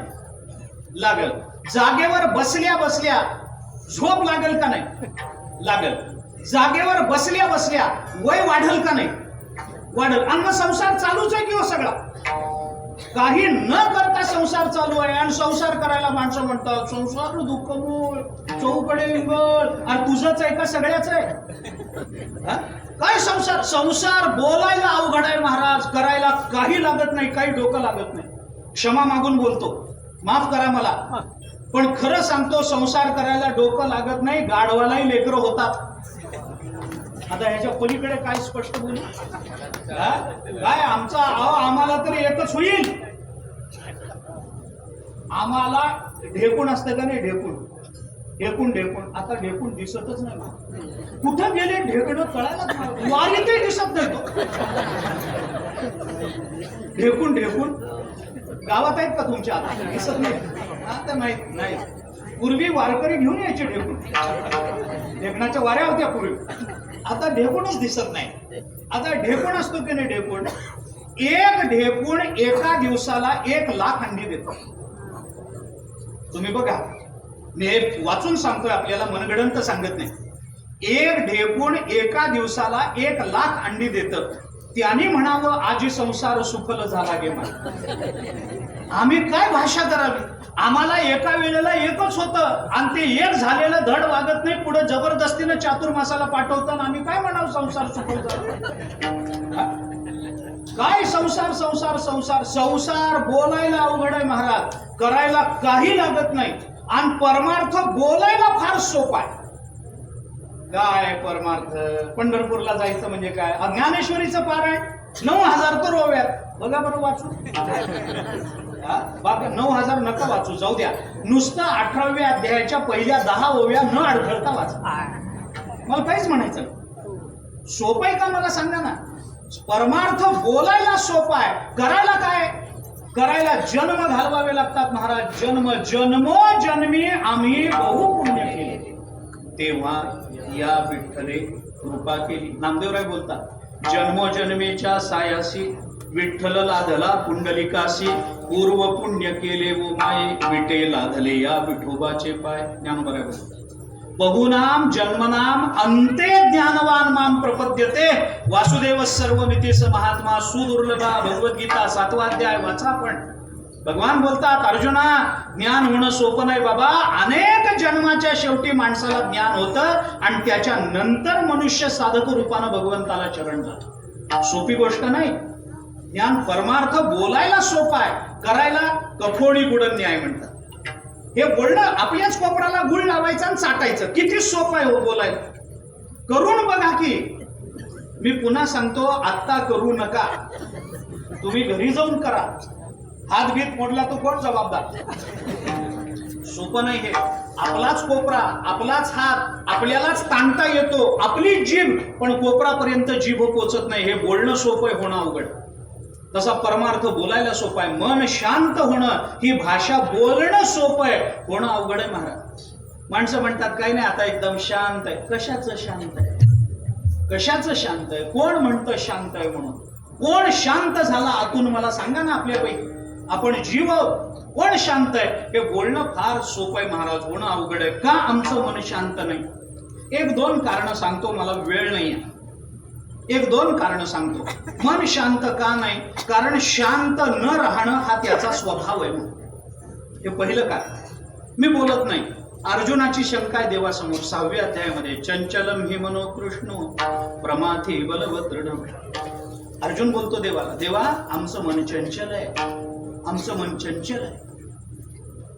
लागेल. जागेवर बसल्या बसल्या झोप लागेल का नाही? लागेल. जागेवर बसल्या बसल्या वय वाढेल का नाही? वाढेल. आणि मग संसार चालूच आहे किंवा सगळा काही न करता संसार चालू आहे. आणि संसार करायला माणसं म्हणतात संसार दुःख मूळ चौकडे विंगळ. आणि तुझंच आहे का सगळ्याच आहे? हा? काय संसार? संसार बोलायला अवघड आहे महाराज, करायला काही लागत नाही, काही डोकं लागत नाही. क्षमा मागून बोलतो, माफ करा मला, पण खरं सांगतो संसार करायला डोकं लागत नाही. गाढवालाही लेकरं होतात. आता ह्याच्या पलीकडे काय स्पष्ट बोलू? काय आमचा आम्हाला तरी एकच होईल. आम्हाला ढेकून असतं का नाही? ढेकून आता ढेकून दिसतच नाही. कुठं गेले ढेकणं कळायलाच नाही. वारीतही दिसत नाही तो. ढेकून गावात आहेत का तुमच्या? आता दिसत नाही. आता माहित नाही. पूर्वी वारकरी घेऊन यायचे ढेकून. ढेकणाच्या वाऱ्या होत्या पूर्वी. आता ढेकूनच दिसत नाही. आता ढेकून असतो की नाही? एक ढेकूण एका दिवसाला 1,00,000 अंडी देतो. तुम्ही बघा, मी हे वाचून सांगतोय आपल्याला, मनगडंत सांगत नाही. एक ढेकूण एका दिवसाला 1,00,000 अंडी देतं. त्याने म्हणावं आजी संसार सुफल झाला गे मला. आम्ही काय भाषा करावी? आम्हाला एका वेळेला एकच होतं आणि ते एक झालेलं धड वागत नाही. पुढे जबरदस्तीनं चातुर्मासाला पाठवताना आम्ही काय म्हणावं संसार सुफल झाला. काय संसार संसार संसार संसार बोलायला अवघड आहे महाराज, करायला काही लागत नाही. आणि परमार्थ बोलायला फार सोपा आहे. काय परमार्थ? पंढरपूरला जायचं म्हणजे काय? ज्ञानेश्वरीचं पारायण 9,000 तर ओव्यात. बघा बरं वाचू. बाबा 9,000 नका वाचू, जाऊ द्या. नुसतं 18व्या अध्यायाच्या पहिल्या 10 ओव्या न अडखळता वाचा. मला काहीच म्हणायचं. सोपं आहे का मला सांगा ना? परमार्थ बोलायला सोपा आहे, करायला काय? करायला जन्म घालवावे लागतात महाराज. जन्मोजन्मी आम्ही बहु पुण्य केले, तेव्हा या विठ्ठले कृपा केली. नामदेवराय बोलतात, जन्मोजन्मेच्या सायासी विठ्ठल लाधला पुंडलिकासी. पूर्व पुण्य केले वो माये, विटे लाधले या विठोबाचे पाय. ज्ञानोबा बोलतात, बहुनाम जन्मनाम अंते ज्ञानवान माम प्रपद्यते. वासुदेव सर्वमितीस महात्मा सुदुर्लभा. भगवद्गीता 7वा अध्याय वाचा. आपण भगवान बोलतात, अर्जुना ज्ञान होणं सोपं नाही बाबा. अनेक जन्माच्या शेवटी माणसाला ज्ञान होतं आणि त्याच्या नंतर मनुष्य साधक रूपानं भगवंताला चरण जातो. सोपी गोष्ट नाही. ज्ञान परमार्थ बोलायला सोपा आहे, करायला कफोडी बुडन न्याय म्हणतात. हे बोलणं आपल्याच कोपराला गुळ लावायचं आणि चाटायचं, किती सोपं आहे हो बोलायला. करून बघा की. मी पुन्हा सांगतो, आत्ता करू नका, तुम्ही घरी जाऊन करा. हात बीत मोडला तो कोण जबाबदार? सोपं नाही हे. आपलाच कोपरा, आपलाच हात आपल्यालाच ताणता येतो, आपली जीभ, पण कोपरापर्यंत जीभ पोचत नाही. हे बोलणं सोपं आहे, होणं अवघड. तसा परमार्थ बोलायला सोपं आहे. मन शांत होणं, ही भाषा बोलणं सोपं आहे, होणं अवघड आहे महाराज. माणसं म्हणतात काही नाही आता एकदम शांत आहे. कशाचं शांत आहे? कशाचं शांत आहे? कोण म्हणतं शांत आहे म्हणून? कोण शांत झाला आतून मला सांगा ना. आपल्यापैकी आपण जीव कोण शांत आहे? हे बोलणं फार सोपं आहे महाराज, होणं अवघड आहे. का आमचं मन शांत नाही? 1-2 कारण सांगतो, मला वेळ नाही आहे. 1-2 कारण सांगतो. मन शांत का नाही? कारण शांत न राहणं हा त्याचा स्वभाव आहे म्हणून. हे पहिलं कारण. मी बोलत नाही. अर्जुनाची शंका आहे देवासमोर 6व्या अध्यायामध्ये, चंचलम हि मनो कृष्ण प्रमाथी बलवत दृढ. अर्जुन बोलतो देवाला, देवा आमचं मन चंचल आहे, आमचं मन चंचल आहे.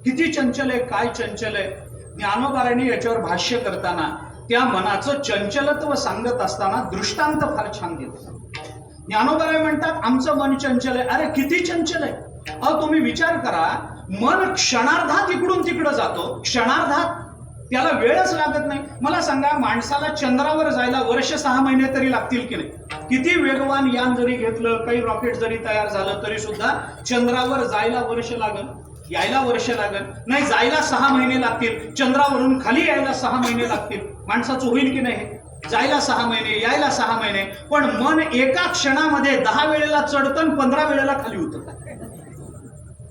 किती चंचल आहे? काय चंचल आहे? ज्ञानोबारांनी याच्यावर भाष्य करताना त्या मनाचं चंचलत्व सांगत असताना दृष्टांत फार छान देतात. ज्ञानोबाराय म्हणतात आमचं मन चंचल आहे. अरे किती चंचल आहे? अहो तुम्ही विचार करा, मन क्षणार्धात इकडून तिकडं जातो, क्षणार्धात, त्याला वेळच लागत नाही. मला सांगा, माणसाला चंद्रावर जायला वर्ष 6 महिने तरी लागतील की नाही? किती वेगवान यान जरी घेतलं, काही रॉकेट जरी तयार झालं तरी सुद्धा चंद्रावर जायला वर्ष लागल, यायला वर्ष लागल नाही. जायला 6 महिने लागतील, चंद्रावरून खाली यायला 6 महिने लागतील. माणसाचं होईल की नाही? जायला 6 महिने, यायला 6 महिने. पण मन एका क्षणामध्ये 10 वेळेला चढतं आणि 15 वेळेला खाली उतरतं.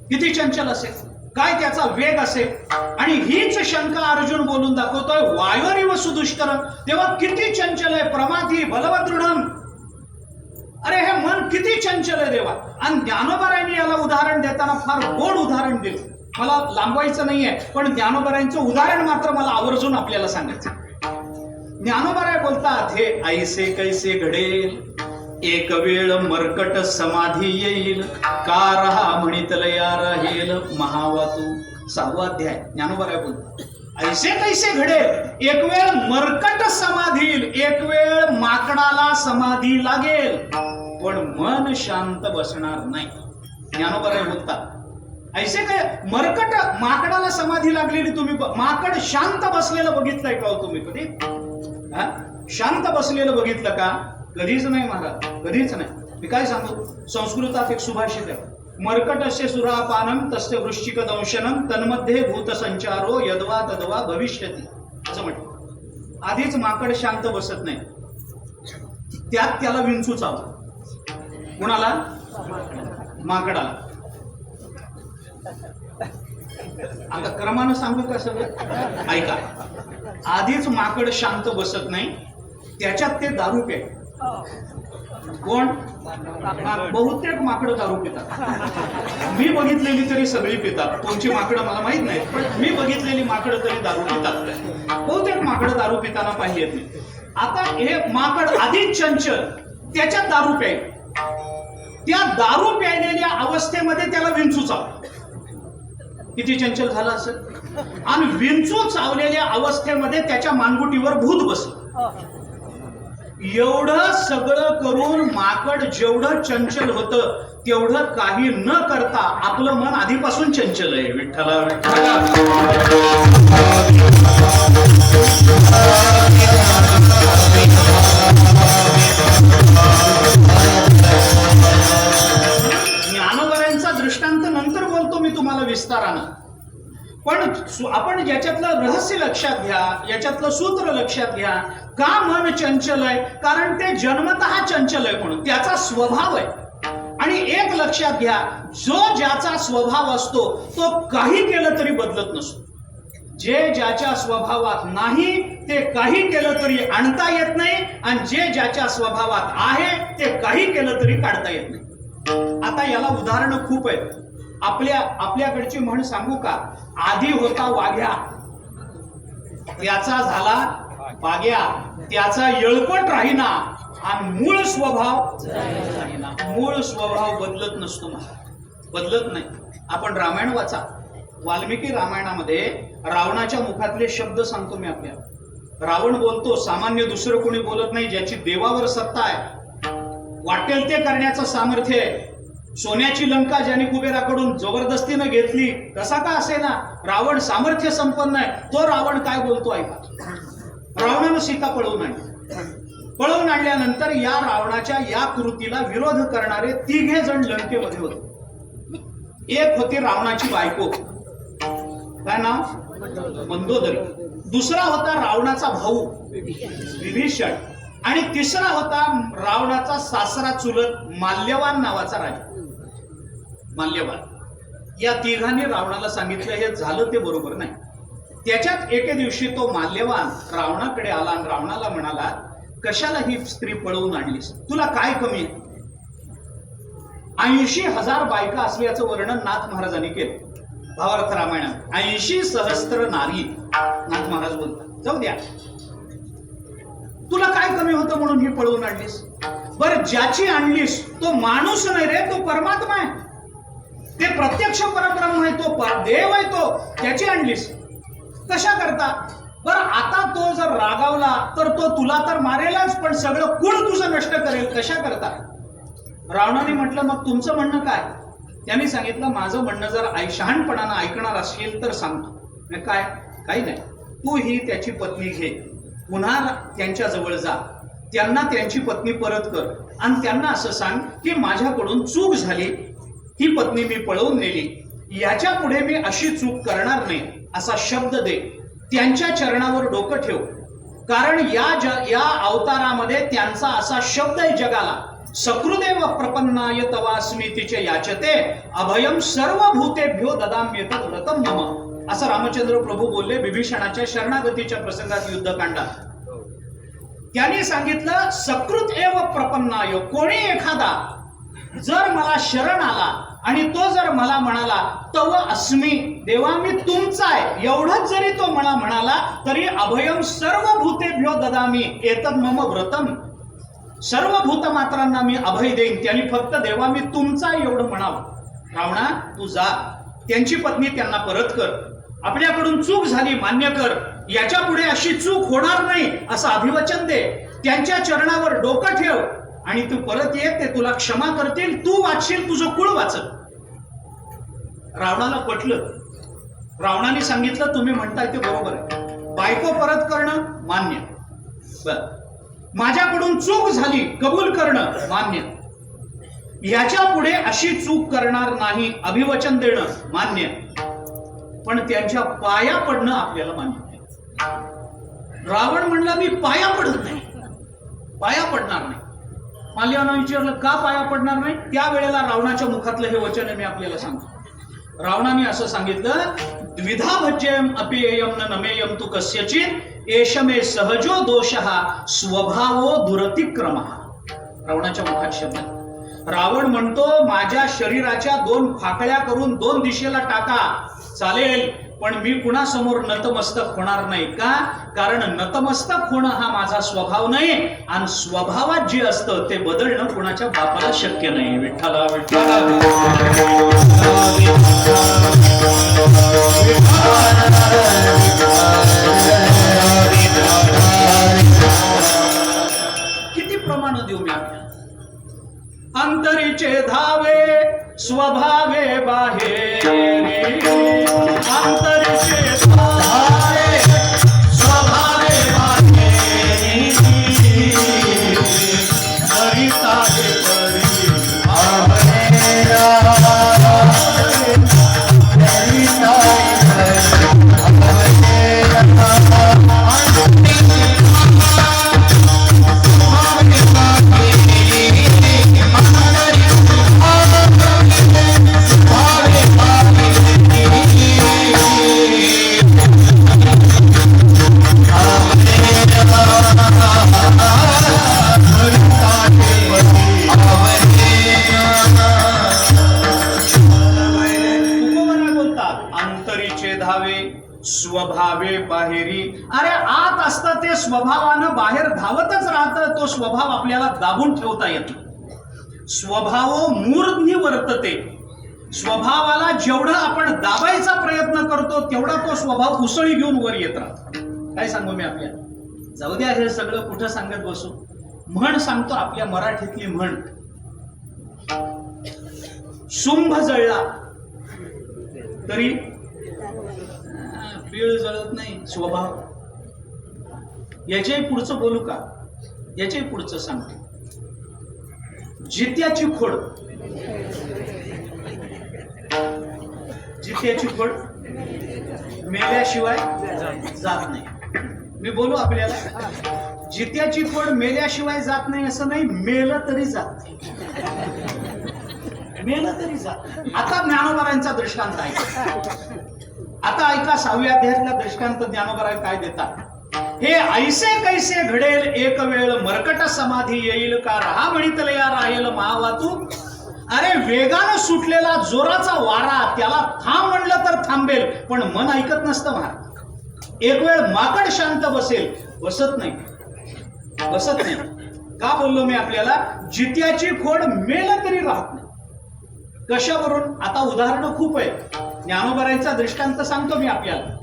किती चंचल असेल, काय त्याचा वेग असेल. आणि हीच शंका अर्जुन बोलून दाखवतोय, वायोरिव सुदुष्करम. तेव्हा किती चंचल आहे, प्रमाथी बलवदृढम. अरे हे मन किती चंचल आहे देवा. आणि ज्ञानोबारायांनी याला उदाहरण देताना फार गोड उदाहरण दिलं. मला लांबवायचं नाहीये, पण ज्ञानोबारायांचं उदाहरण मात्र मला आवर्जून आपल्याला सांगायचं. ज्ञानोबाराय बोलतात, हे ऐसे कैसे घडेल, एक वेळ मरकट समाधी येईल, का रहा म्हणितल या राहील महावातू. 6वा अध्याय ज्ञानोबाराय बोलतात, ऐसे कैसे घडेल, एक वेळ मरकट समाधी येईल, एक वेळ माकडाला समाधी लागेल, पण मन शांत बसणार नाही. ज्ञानोबाराय बोलतात, ऐसे काय मरकट माकडाला समाधी लागलेली तुम्ही माकड शांत बसलेलं बघितलंय का हो तुम्ही कधी? शांत बसलेलं बघितलं का? कधीच नाही महाराज, कधीच नाही. मी काय सांगू, संस्कृतात एक सुभाषित आहे, मर्कटस्य सुरापानम तस्य वृश्चिक दंशनम तन्मध्ये भूतसंचारो यद्वा तद्वा भविष्यती, असं म्हटलं. आधीच माकड शांत बसत नाही, त्यात त्याला विंचू चावला. कुणाला? माकडाला. आता क्रमानं सांगू का सगळं? ऐका. आधीच माकड शांत बसत नाही, त्याच्यात ते दारू पे. कोण? बहुतेक माकडं दारू पितात. मी बघितलेली तरी सगळी पितात. कोणची माकडं मला माहित नाही, पण मी बघितलेली माकडं तरी दारू पितात. बहुतेक माकडं दारू पिताना पाहिजेत नाही. आता हे माकड आधीच चंचल, त्याच्यात दारू प्याय. त्या दारू प्यायलेल्या अवस्थेमध्ये त्याला विंचू चावला. किती चंचल झाला असेल. आणि विंचू चावलेल्या अवस्थेमध्ये त्याच्या मानगुटीवर भूत बसलं. एवढं सगळं करून माकड जेवढं चंचल होतं तेवढं काही न करता आपलं मन आधीपासून चंचल आहे. विठ्ठला विठ्ठला. ज्ञानोबारायांचा दृष्टांत नंतर बोलतो मी तुम्हाला विस्तारानं. पण आपण याच्यातलं रहस्य लक्षात घ्या, याच्यातलं सूत्र लक्षात घ्या. का मन चंचल आहे? कारण ते जन्मतः चंचल आहे, म्हणून त्याचा स्वभाव आहे. आणि एक लक्षात घ्या, जो ज्याचा स्वभाव असतो तो काही केलं तरी बदलत नसतो. जे ज्याच्या स्वभावात नाही ते काही केलं तरी आणता येत नाही, आणि जे ज्याच्या स्वभावात आहे ते काही केलं तरी काढता येत नाही. आता याला उदाहरणं खूप आहेत. आपल्याकडची म्हण सांगू का? आधी होता वाघ्या, त्याचा झाला बाग्या, त्याचा येळपट राहीना, आणि मूळ स्वभाव राहीना. मूळ स्वभाव बदलत नसतो, बदलत नाही. आपण रामायण वाचा. वाल्मिकी रामायणामध्ये रावणाच्या मुखातले शब्द सांगतो मी आपल्याला. रावण बोलतो, सामान्य दुसरं कोणी बोलत नाही, ज्याची देवावर सत्ता आहे, वाटेल ते करण्याचं सामर्थ्य आहे. सोन्याची लंका ज्याने कुबेराकडून जबरदस्तीनं घेतली, कसा का असेना, रावण सामर्थ्य संपन्न आहे. तो रावण काय बोलतो ऐका. रावणानं सीता पळवून आणली. पळवून आणल्यानंतर या रावणाच्या या कृतीला विरोध करणारे 3 जण लंकेमध्ये होते. एक होती रावणाची बायको, काय नाव? मंदोदरी. दुसरा होता रावणाचा भाऊ विभीषण, आणि तिसरा होता रावणाचा सासरा चुलत माल्यवान नावाचा राजा. माल्यवान. या 3घांनी रावणाला सांगितलं हे झालं ते बरोबर नाही. त्याच्यात एके दिवशी तो माल्यवान रावणाकडे आला आणि रावणाला म्हणाला, कशाला ही स्त्री पळवून आणलीस? तुला काय कमी आहे? 80,000 बायका असल्याचं वर्णन नाथ महाराजांनी केलं भावार्थ रामायणात. 80 सहस्त्र नारी, नाथ महाराज बोलतात. जाऊ द्या, तुला काय कमी होतं म्हणून ही पळवून आणलीस? बरं, ज्याची आणलीस तो माणूस नाही रे, तो परमात्मा आहे. ते प्रत्यक्ष परब्रह्म आहे, तो देव आहे, तो त्याची आणलीस. कशा करता? बरं, आता तो जर रागावला तर तो तुला तर मारेलच, पण सगळं कुळ तुझं नष्ट करेल. कशा करता? रावणाने म्हटलं, मग तुमचं म्हणणं काय? त्यांनी सांगितलं, माझं म्हणणं जर शहाणपणानं ऐकणार असेल तर सांगतो. काय? काही नाही. तू ही त्याची पत्नी घे, पुन्हा त्यांच्या जवळ जा, त्यांना त्यांची पत्नी परत कर, आणि त्यांना असं सांग की माझ्याकडून चूक झाली, ही पत्नी मी पळवून नेली, याच्या पुढे मी अशी चूक करणार नाही असा शब्द दे. त्यांच्या चरणावर डोकं ठेव, कारण या अवतारामध्ये त्यांचा असा शब्द आहे जगाला, सकृदेव प्रपन्नाय तवास्मी तिचे याचते अभयम सर्वभूतेभ्यो ददाम्येत व्रतम मम, असं रामचंद्र प्रभू बोलले विभीषणाच्या शरणागतीच्या प्रसंगात युद्धकांडात. त्यांनी सांगितलं सकृत एव प्रपन्नाय, कोणी एखादा जर मला शरण आला आणि तो जर मला म्हणाला तव अस्मी, देवा मी तुमचा आहे, एवढंच जरी तो मला म्हणाला तरी अभयम सर्व भूतेभ्यो ददामी एतद मम व्रतम, सर्व भूतमात्रांना मी अभय देईन, त्यांनी फक्त देवा मी तुमचा एवढं म्हणावं. रावणा तू जा, त्यांची पत्नी त्यांना परत कर, आपल्याकडून चूक झाली मान्य कर, याच्या पुढे अशी चूक होणार नाही असं अभिवचन दे, त्यांच्या चरणावर डोकं ठेव आणि तू परत ये, ते तुला क्षमा करतील, तू वाचशील, तुझं कुळ वाचल. रावणाला पटलं. रावणाने सांगितलं तुम्ही म्हणताय ते बरोबर आहे, बायको परत करणं मान्य, बर, माझ्याकडून चूक झाली कबूल करणं मान्य, ह्याच्या पुढे अशी चूक करणार नाही अभिवचन देणं मान्य, पण त्यांच्या पाया पडणं आपल्याला मान्य नाही. रावण म्हणला मी पाया पडत नाही, पाया पडणार नाही. माल्यवानं विचारलं का पाया पडणार नाही? त्यावेळेला रावणाच्या मुखातलं हे वचन मी आपल्याला सांगतो. रावणाने असं सांगितलं द्विधा भज्यम अपेयम न नमेयम तू कस्यचित एषमे सहजो दोषः स्वभावो दुरतिक्रमः. रावणाच्या मुखात शब्द. रावण म्हणतो माझ्या शरीराच्या 2 फाकड्या करून 2 दिशेला टाका चालेल, पण मी कुणासमोर नतमस्तक होणार नाही. का? कारण नतमस्तक होणं हा माझा स्वभाव नाही, आणि स्वभावात जे असतं ते बदलणं कुणाच्या बापाला शक्य नाही. विठ्ठला विठ्ठला किती प्रमाण देऊ मी आपल्याला? अंतरीचे धावे स्वभावे बाहेरी, अंतरीचे धावे स्वभावे बाहेरी, हरिता हे परी हरिता स्वभावे बाहेरी. अरे आत असतं ते स्वभावानं, बाहेर धावतच राहतं. तो स्वभाव आपल्याला दाबून ठेवता येत नाही. स्वभाव मूर्ध्नी वर्तते. स्वभावाला जेवढं आपण दाबायचा प्रयत्न करतो तेवढा तो स्वभाव उसळी घेऊन वर येत राहतो. काय सांगू मी आपल्याला? जाऊ द्या हे सगळं कुठं सांगत बसू. म्हण सांगतो आपल्या मराठीतली म्हण. शुंभ जळला तरी पीळ जळत नाही. स्वभाव. याच्याही पुढचं बोलू का? याच्याही पुढचं सांगतो. जित्याची खोड. जित्याची खोड मेल्याशिवाय जात नाही. मी बोलू आपल्याला, जित्याची खोड मेल्याशिवाय जात नाही असं नाही, मेलं तरी जात नाही. मेलं तरी जात. आता ज्ञानोबारांचा दृष्टांत आहे. आता ऐका 6व्या अध्यायातला दृष्टांत ज्ञानोबा काय देतात. हे ऐसे कैसे घडेल एक वेळ मरकट समाधी येईल का रहा म्हणितलया राहील महावातू. अरे वेगानं सुटलेला जोराचा वारा त्याला थांब म्हणलं तर थांबेल, पण मन ऐकत नसतं महाराज. एक वेळ माकड शांत बसेल, बसत नाही. बसत नाही. का बोललो मी आपल्याला? जित्याची खोड मेलं तरी राहत नाही. कशावरून? आता उदाहरणं खूप आहे. ज्ञानोबारांचा दृष्टांत सांगतो मी आपल्याला.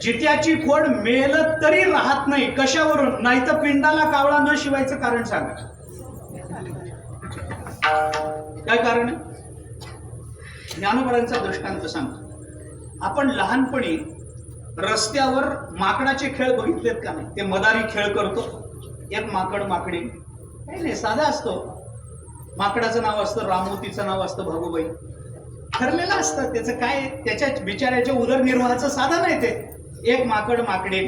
जित्याची खोड मेलं तरी राहत नाही. कशावरून? नाही तर पिंडाला कावळा न शिवायचं कारण सांगा. काय कारण आहे? ज्ञानोबारांचा दृष्टांत सांगतो. आपण लहानपणी रस्त्यावर माकडाचे खेळ बघितलेत का नाही? ते मदारी खेळ करतो. एक माकड माकडी, काही नाही, साधा असतो. माकडाचं नाव असतं रामू, तिचं नाव असतं भागूबाई. ठरलेलं असतं त्याचं काय, त्याच्या बिचाऱ्याच्या उदरनिर्वाहाचं साधन आहे ते. एक माकड माकडे,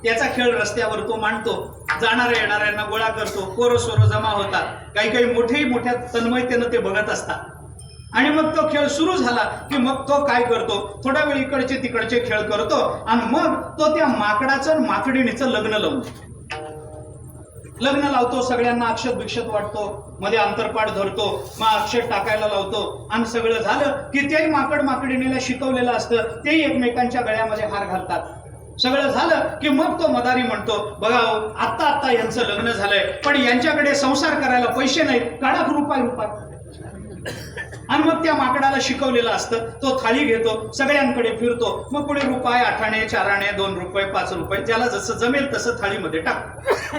त्याचा खेळ रस्त्यावर तो मांडतो. जाणाऱ्या येणाऱ्यांना गोळा करतो. पोरं सोरं जमा होतात. काही काही मोठेही मोठ्या तन्मयतेनं ते बघत असतात. आणि मग तो खेळ सुरू झाला की मग तो काय करतो, थोडा वेळ इकडचे तिकडचे खेळ करतो आणि मग तो त्या माकडाचं माकडीणीचं लग्न लावून. लग्न लावतो, सगळ्यांना अक्षत भिक्षत वाटतो, मध्ये अंतरपाठ धरतो, मग अक्षत टाकायला लावतो आणि सगळं झालं की तेही माकड माकडिणीला शिकवलेलं असतं, तेही एकमेकांच्या गळ्यामध्ये हार घालतात. सगळं झालं की मग तो मदारी म्हणतो, बघा आत्ता आत्ता यांचं लग्न झालंय पण यांच्याकडे संसार करायला पैसे नाहीत, काढा रुपये. आणि मग त्या माकडाला शिकवलेलं असतं, तो थाळी घेतो, सगळ्यांकडे फिरतो, मग पुढे रुपये, 8 आणे, 4 आणे, 2 रुपये, 5 रुपये, ज्याला जसं जमेल तसं थाळीमध्ये टाक.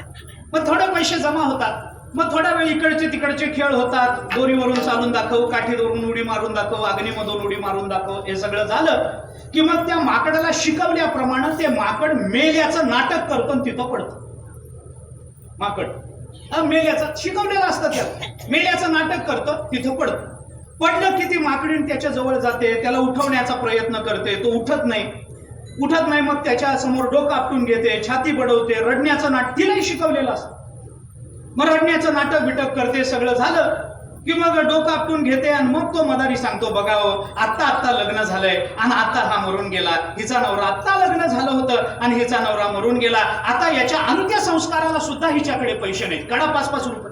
मग थोडे पैसे जमा होतात. मग थोडा वेळ इकडचे तिकडचे खेळ होतात, दोरीवरून चालून दाखव, काठीवरून उडी मारून दाखव, अग्नीमधून उडी मारून दाखव. हे सगळं झालं की मग त्या माकडाला शिकवल्याप्रमाणे ते माकड मेल्याचं नाटक करतो आणि तिथं पडतं. माकड मेल्याचं शिकवलेलं असतं, त्याला मेल्याचं नाटक करतो, तिथं पडतं. पडलं की ती माकडीण त्याच्या जवळ जाते, त्याला उठवण्याचा प्रयत्न करते, तो उठत नाही. मग त्याच्या समोर डोकं आपटून घेते, छाती बडवते, रडण्याचं नाटक तिलाही शिकवलेलं असतं. मग रडण्याचं नाटक बिटक करते. सगळं झालं की मग डोकं आपटून घेते आणि मग तो मदारी सांगतो, बघा आत्ता लग्न झालंय आणि आता हा मरून गेला, हिचा नवरा आत्ता लग्न झालं होतं आणि हिचा नवरा मरून गेला, आता याच्या अंत्यसंस्काराला सुद्धा हिच्याकडे पैसे नाहीत, काढा 5-5 रुपये.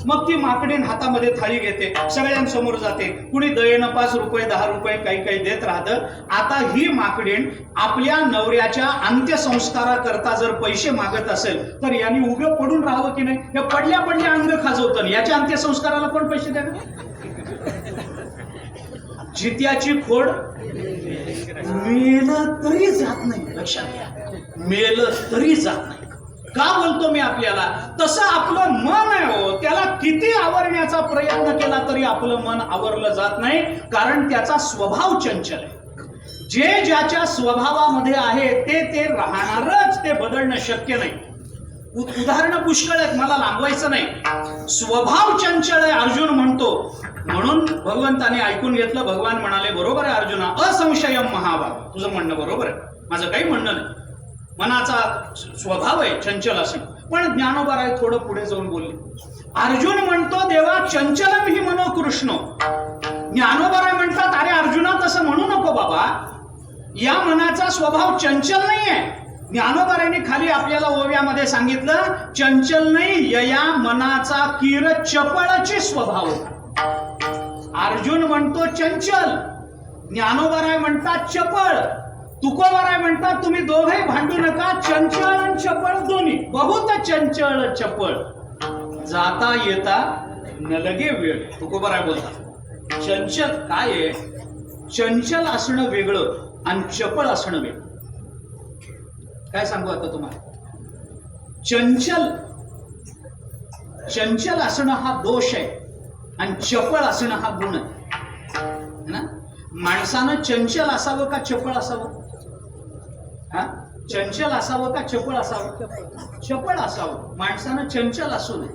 मग ती माकडीण हातामध्ये थाळी घेते, सगळ्यांसमोर जाते, कुणी दयेनं 5 रुपये 10 रुपये काही देत राहतं. आता ही माकडीण आपल्या नवऱ्याच्या अंत्यसंस्काराकरता जर पैसे मागत असेल तर यांनी उभं पडून राहावं की नाही? हे पडल्या अंग खाजवतं, याच्या अंत्यसंस्काराला कोण पैसे द्या? जित्याची खोड मेलं तरी जात नाही, लक्षात घ्या, मेलं तरी जात नाही. का बोलतो मी आपल्याला? तसं आपलं मन आहे हो, त्याला किती आवरण्याचा प्रयत्न केला तरी आपलं मन आवरलं जात नाही, कारण त्याचा स्वभाव चंचल आहे. जे ज्याच्या स्वभावामध्ये आहे ते राहणारच, ते बदलणं शक्य नाही. उदाहरणं पुष्कळ आहेत, मला लांबवायचं नाही. स्वभाव चंचल आहे अर्जुन म्हणतो, म्हणून भगवंताने ऐकून घेतलं. भगवान म्हणाले, बरोबर आहे अर्जुना, असंशयम महाभाग, तुझं म्हणणं बरोबर आहे, माझं काही म्हणणं नाही. मनाचा स्वभाव आहे चंचल असं. पण ज्ञानोबाराय थोडं पुढे जाऊन बोलले. अर्जुन म्हणतो, देवा चंचलम ही मनो कृष्ण. ज्ञानोबाराय म्हणतात, अरे अर्जुना तसं म्हणू नको बाबा, या मनाचा स्वभाव चंचल नाहीये. ज्ञानोबारायने खाली आपल्याला ओव्यामध्ये सांगितलं, चंचल नाही, यया मनाचा कीर चपळचे स्वभाव. अर्जुन म्हणतो चंचल, ज्ञानोबाराय म्हणतात चपळ, तुकोबाराय म्हणतात तुम्ही दोघे भांडू नका, चंचल आणि चपळ दोन्ही, बहुत चंचल चपळ, जाता येता न लगे वेळ. तुकोबाराय बोलतात चंचल काय आहे? चंचल असणं वेगळं आणि चपळ असणं वेगळं. काय सांगू आता तुम्हाला? चंचल असणं हा दोष आहे आणि चपळ असणं हा गुण आहे ना. माणसानं चंचल असावं का चपळ असावं? चंचल असावं का चपळ असावं? चपळ असावं. माणसानं चंचल असू नये.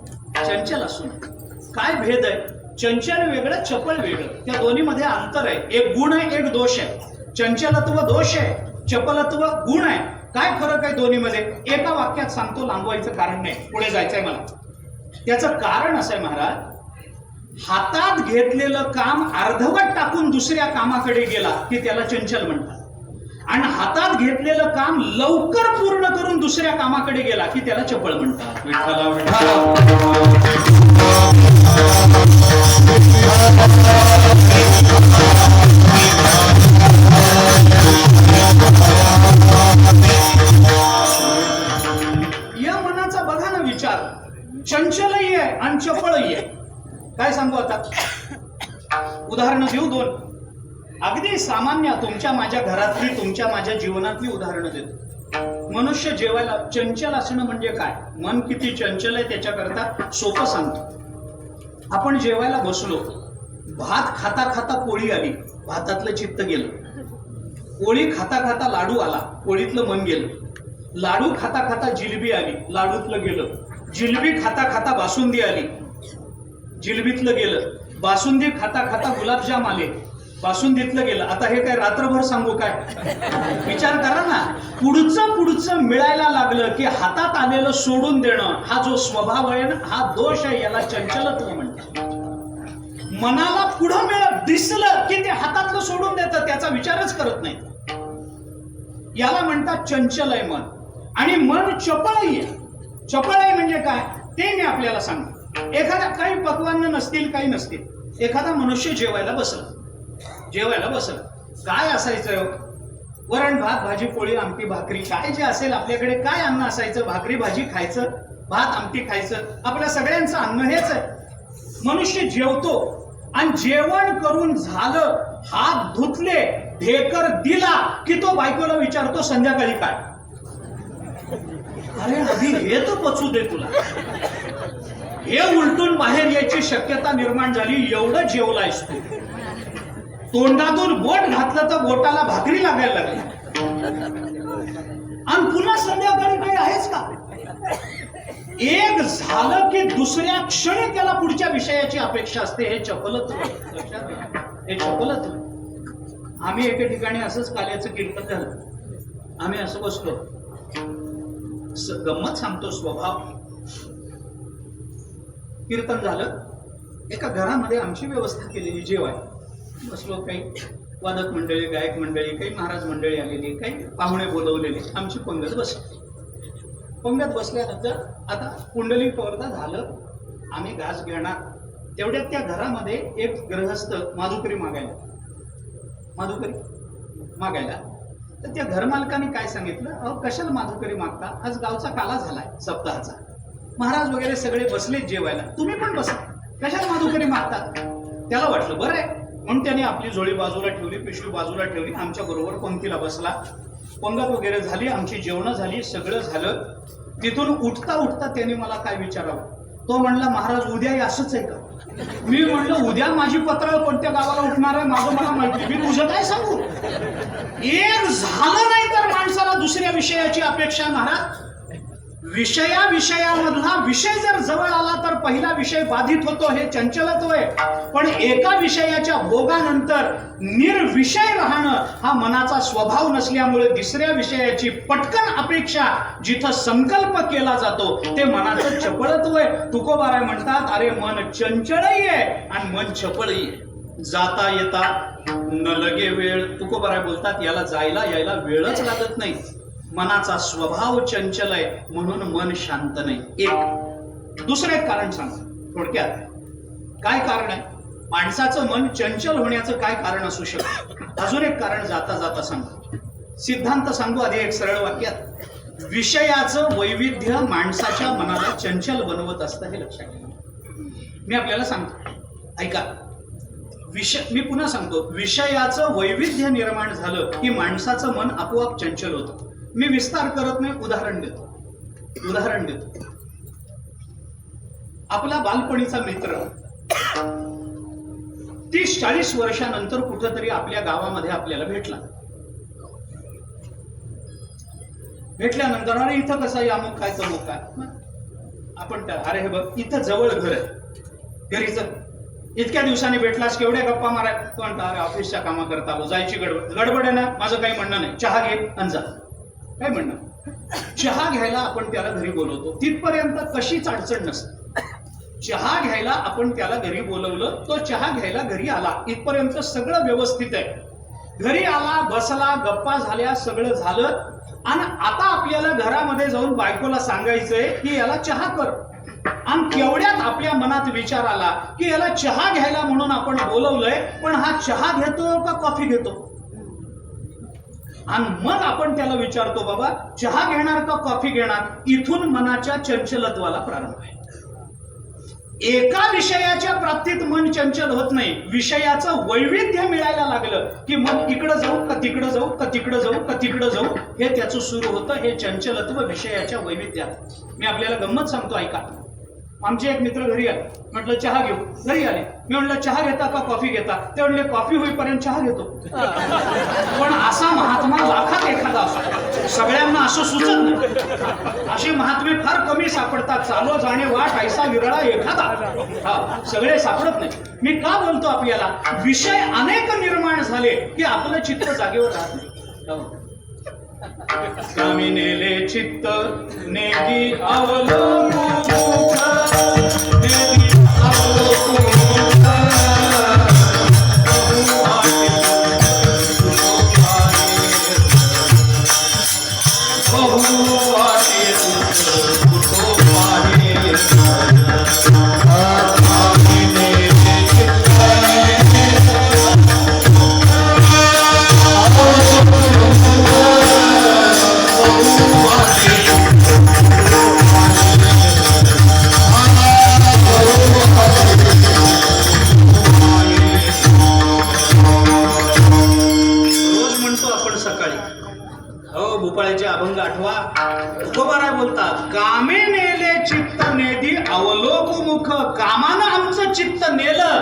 काय भेद आहे? चंचल वेगळं, चपळ वेगळं, त्या दोन्ही मध्ये अंतर आहे. एक गुण आहे, एक दोष आहे. चंचलत्व दोष आहे, चपलत्व गुण आहे. काय फरक आहे दोन्ही मध्ये? एका वाक्यात सांगतो, लांबवायचं कारण नाही, पुढे जायचंय मला. त्याचं कारण असं आहे महाराज, हातात घेतलेलं काम अर्धवट टाकून दुसऱ्या कामाकडे गेला की त्याला चंचल म्हणतात, आणि हातात घेतलेलं काम लवकर पूर्ण करून दुसऱ्या कामाकडे गेला की त्याला चपळ म्हणतात. विठ्ठला विठ्ठला. या मनाचा बघा ना विचार, चंचलही आहे आणि चपळही आहे. काय सांगू आता? उदाहरणं देऊ 2. अगदी सामान्य तुमच्या माझ्या घरातली, तुमच्या माझ्या जीवनातली उदाहरणं देतो. मनुष्य जेवायला चंचल असणं म्हणजे काय? मन किती चंचल आहे त्याच्याकरता सोपं सांगतो. आपण जेवायला बसलो, भात खाता खाता पोळी आली, भातातलं चित्त गेलं. पोळी खाता खाता लाडू आला, पोळीतलं मन गेलं. लाडू खाता खाता जिलबी आली, लाडूतलं गेलं. जिलबी खाता खाता बासुंदी आली, जिलबीतलं गेलं. बासुंदी खाता खाता गुलाबजाम आले, बासुंदीतलं गेलं. आता हे काय रात्रभर सांगू काय? विचार करा ना. पुढचं मिळायला लागलं की हातात आलेलं सोडून देणं, हा जो स्वभाव आहे ना, हा दोष आहे. याला चंचलत्व म्हणतात. मनाला पुढं मिळत दिसलं की ते हातातलं सोडून देतं, त्याचा विचारच करत नाही. याला म्हणतात चंचल आहे मन. आणि मन चपळही आहे. चपळ आहे म्हणजे काय ते मी आपल्याला सांगतो. एखादा काही पक्वान्न नसतील, काही नसतील, एखादा मनुष्य जेवायला बसला काय असायचं? वरण भात भाजी पोळी आमटी भाकरी काय जे असेल आपल्याकडे, काय अन्न असायचं? भाकरी भाजी खायचं, भात आमटी खायचं. आपल्या सगळ्यांचं अन्न हेच आहे. मनुष्य जेवतो आणि जेवण करून झालं, हात धुतले, ढेकर दिला की तो बायकोला विचारतो संध्याकाळी काय? अरे आधी हे तर पचू दे तुला. हे उलटून बाहेर यायची शक्यता निर्माण झाली. एवढं जेवलायस तू, तोंडातून बोट घातलं तर बोटाला भाकरी लागायला लागली. आणि पुन्हा संध्याकाळी काही आहेच का? एक झालं की दुसऱ्या क्षणी त्याला पुढच्या विषयाची अपेक्षा असते. हे चपलत्व, हे चपलत्व. आम्ही एके ठिकाणी असंच काल्याचं कीर्तन झालं. आम्ही असं बसलो, गंमत सांगतो, स्वभाव. कीर्तन झालं, एका घरामध्ये आमची व्यवस्था केलेली जेवाय. बसलो, काही वादक मंडळी, गायक मंडळी, काही महाराज मंडळी आलेली, काही पाहुणे बोलवलेले. आमची पंगत बसली. पंगत बसल्यानंतर आता कुंडली पवरता झालं, आम्ही घास घेणार. तेवढ्यात त्या घरामध्ये एक गृहस्थ माधुकरी मागायला. तर त्या घरमालकाने काय सांगितलं, अहो कशाला माधुकरी मागता? आज गावचा काला झालाय सप्ताहाचा, महाराज वगैरे सगळे बसलेत जेवायला, तुम्ही पण बसा, कशाला माधुकरी मागतात? त्याला वाटलं बरं आहे म्हणून त्याने आपली झोळी बाजूला ठेवली, पिशवी बाजूला ठेवली, आमच्या बरोबर पंक्तीला बसला. पंगत वगैरे झाली, आमची जेवणं झाली, सगळं झालं. तिथून उठता उठता त्याने मला काय विचारावं, तो म्हणला महाराज उद्याही असंच आहे का? मी म्हणलं उद्या माझी पत्राळ कोणत्या गावाला उठणार आहे माझं मला माहिती, मी तुझं काय सांगू? एक झालं नाही तर माणसाला दुसऱ्या विषयाची अपेक्षा. महाराज विषयामधला विषय जर जवळ आला तर पहिला विषय बाधित होतो, हे चंचलत्व आहे. पण एका विषयाच्या भोगानंतर निर्विषय राहणं हा मनाचा स्वभाव नसल्यामुळे दुसऱ्या विषयाची पटकन अपेक्षा जिथं संकल्प केला जातो ते मनाचं चपळत्व आहे. तुकोबाराय म्हणतात, अरे मन चंचलही आहे आणि मन चपळही आहे. जाता येता न लगे वेळ. तुकोबाराय बोलतात, याला जायला यायला वेळच लागत नाही. मनाचा स्वभाव चंचल आहे म्हणून मन शांत नाही. एक दुसरं एक कारण सांगतो थोडक्यात. काय कारण आहे माणसाचं मन चंचल होण्याचं? काय कारण असू शकतं? अजून एक कारण जाता जाता सांगतो. सिद्धांत सांगू आधी एक सरळ वाक्यात. विषयाचं वैविध्य माणसाच्या मनाला चंचल बनवत असतं, हे लक्षात घ्या. मी आपल्याला सांगतो, ऐका. मी पुन्हा सांगतो, विषयाचं वैविध्य निर्माण झालं की माणसाचं मन आपोआप चंचल होतं. मी विस्तार करत नाही, उदाहरण देतो. आपला बालपणीचा मित्र 30-40 वर्षानंतर कुठंतरी आपल्या गावामध्ये आपल्याला भेटल्यानंतर अरे इथं कसं आहे, अमुक काय तमुक काय, आपण त्या अरे हे बघ इथं जवळ घर आहे, घरीच इतक्या दिवसांनी भेटलास, केवढ्या गप्पा माराय? तो म्हणता अरे ऑफिसच्या कामा करता आलो, जायची गडबड आहे ना, माझं काही म्हणणं नाही, चहा घे आणि जा. काय म्हणणं? चहा घ्यायला आपण त्याला घरी बोलवतो, तिथपर्यंत कशीच अडचण नसते. चहा घ्यायला आपण त्याला घरी बोलवलं, तो चहा घ्यायला घरी आला, इथपर्यंत सगळं व्यवस्थित आहे. घरी आला, बसला, गप्पा झाल्या, सगळं झालं. आणि आता आपल्याला घरामध्ये जाऊन बायकोला सांगायचंय की याला चहा कर. आणि केवढ्यात आपल्या मनात विचार आला की याला चहा घ्यायला म्हणून आपण बोलवलंय, पण हा चहा घेतो का कॉफी घेतो? आणि मग आपण त्याला विचारतो, बाबा चहा घेणार का कॉफी घेणार? इथून मनाच्या चंचलत्वाला प्रारंभ आहे. एका विषयाच्या प्राप्तीत मन चंचल होत नाही. विषयाचं वैविध्य मिळायला लागलं की मन इकडं जाऊ का तिकडं जाऊ का तिकडं जाऊ का तिकडं जाऊ हे त्याचं सुरू होतं. हे चंचलत्व विषयाच्या वैविध्यात. मी आपल्याला गंमत सांगतो, ऐका. आमचे एक मित्र घरी आले, म्हटलं चहा घेऊ. घरी आले, मी म्हटलं चहा घेता का कॉफी घेता? ते म्हणले कॉफी होईपर्यंत चहा घेतो. पण असा महात्मा लाखात एखादा असतो, सगळ्यांना असं सुचत नाही. असे महात्मे फार कमी सापडतात. चालो जाणे वाट ऐसा विरळा एखादा, हा सगळे सापडत नाही. मी का बोलतो आपल्याला? विषय अनेक निर्माण झाले की आपलं चित्त जागेवर राहत नाही. कमी नेले चित्त नेगी अवलोकन, नेगी अवलोकन, बहु आठवा. तुकोबाराय बोलतात, कामे नेले चित्त नेदी अवलोक मुख. कामानं आमचं चित्त नेलं,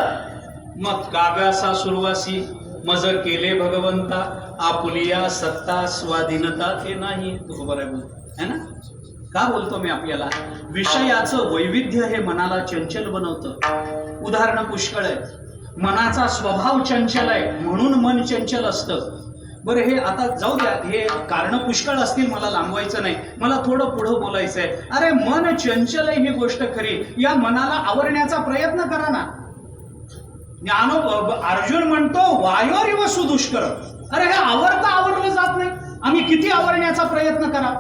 मग काव्यासा सुरवासी मज केले भगवंता. आपुलिया सत्ता स्वाधीनता ते नाही. तुकोबाराय बोलतात है ना. का बोलतो मी आपल्याला, विषयाचं वैविध्य हे मनाला चंचल बनवतं. उदाहरणं पुष्कळ आहे. मनाचा स्वभाव चंचल आहे म्हणून मन चंचल असतं. बरं, हे आता जाऊ द्या, हे कारण पुष्कळ असतील, मला लांबवायचं नाही, मला थोडं पुढं बोलायचं आहे. अरे मन चंचल आहे ही गोष्ट खरी, या मनाला आवरण्याचा प्रयत्न करा ना. अर्जुन म्हणतो वायोरिव सुदुष्कर. अरे हे आवरलं जात नाही. आम्ही किती आवरण्याचा प्रयत्न करा,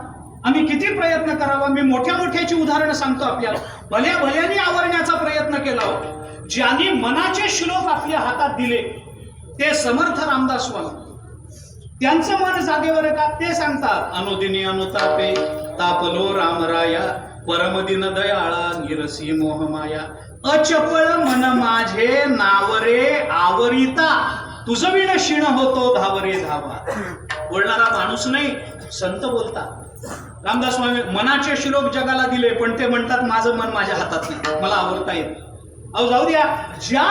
आम्ही किती प्रयत्न करावा. मी मोठ्या मोठ्याची उदाहरणं सांगतो आपल्याला. भल्या भल्याने आवरण्याचा प्रयत्न केला. ज्यांनी मनाचे श्लोक आपल्या हातात दिले ते समर्थ रामदास स्वामी. त्यांचं मन जागेवर का ते सांगतात, अनुदिनी अनुतापे तापलो रामराया. परमदिन दयाळा निरसी मोहमाया. अचपळ मन माझे नावरे आवरिता. तुझं विण क्षीण होतो धावरे धावा. बोलणारा माणूस नाही, संत बोलतात. रामदास स्वामी मनाचे श्लोक जगाला दिले, पण ते म्हणतात माझं मन माझ्या हातात नाही, मला आवरता येत. अहो जाऊ द्या, ज्या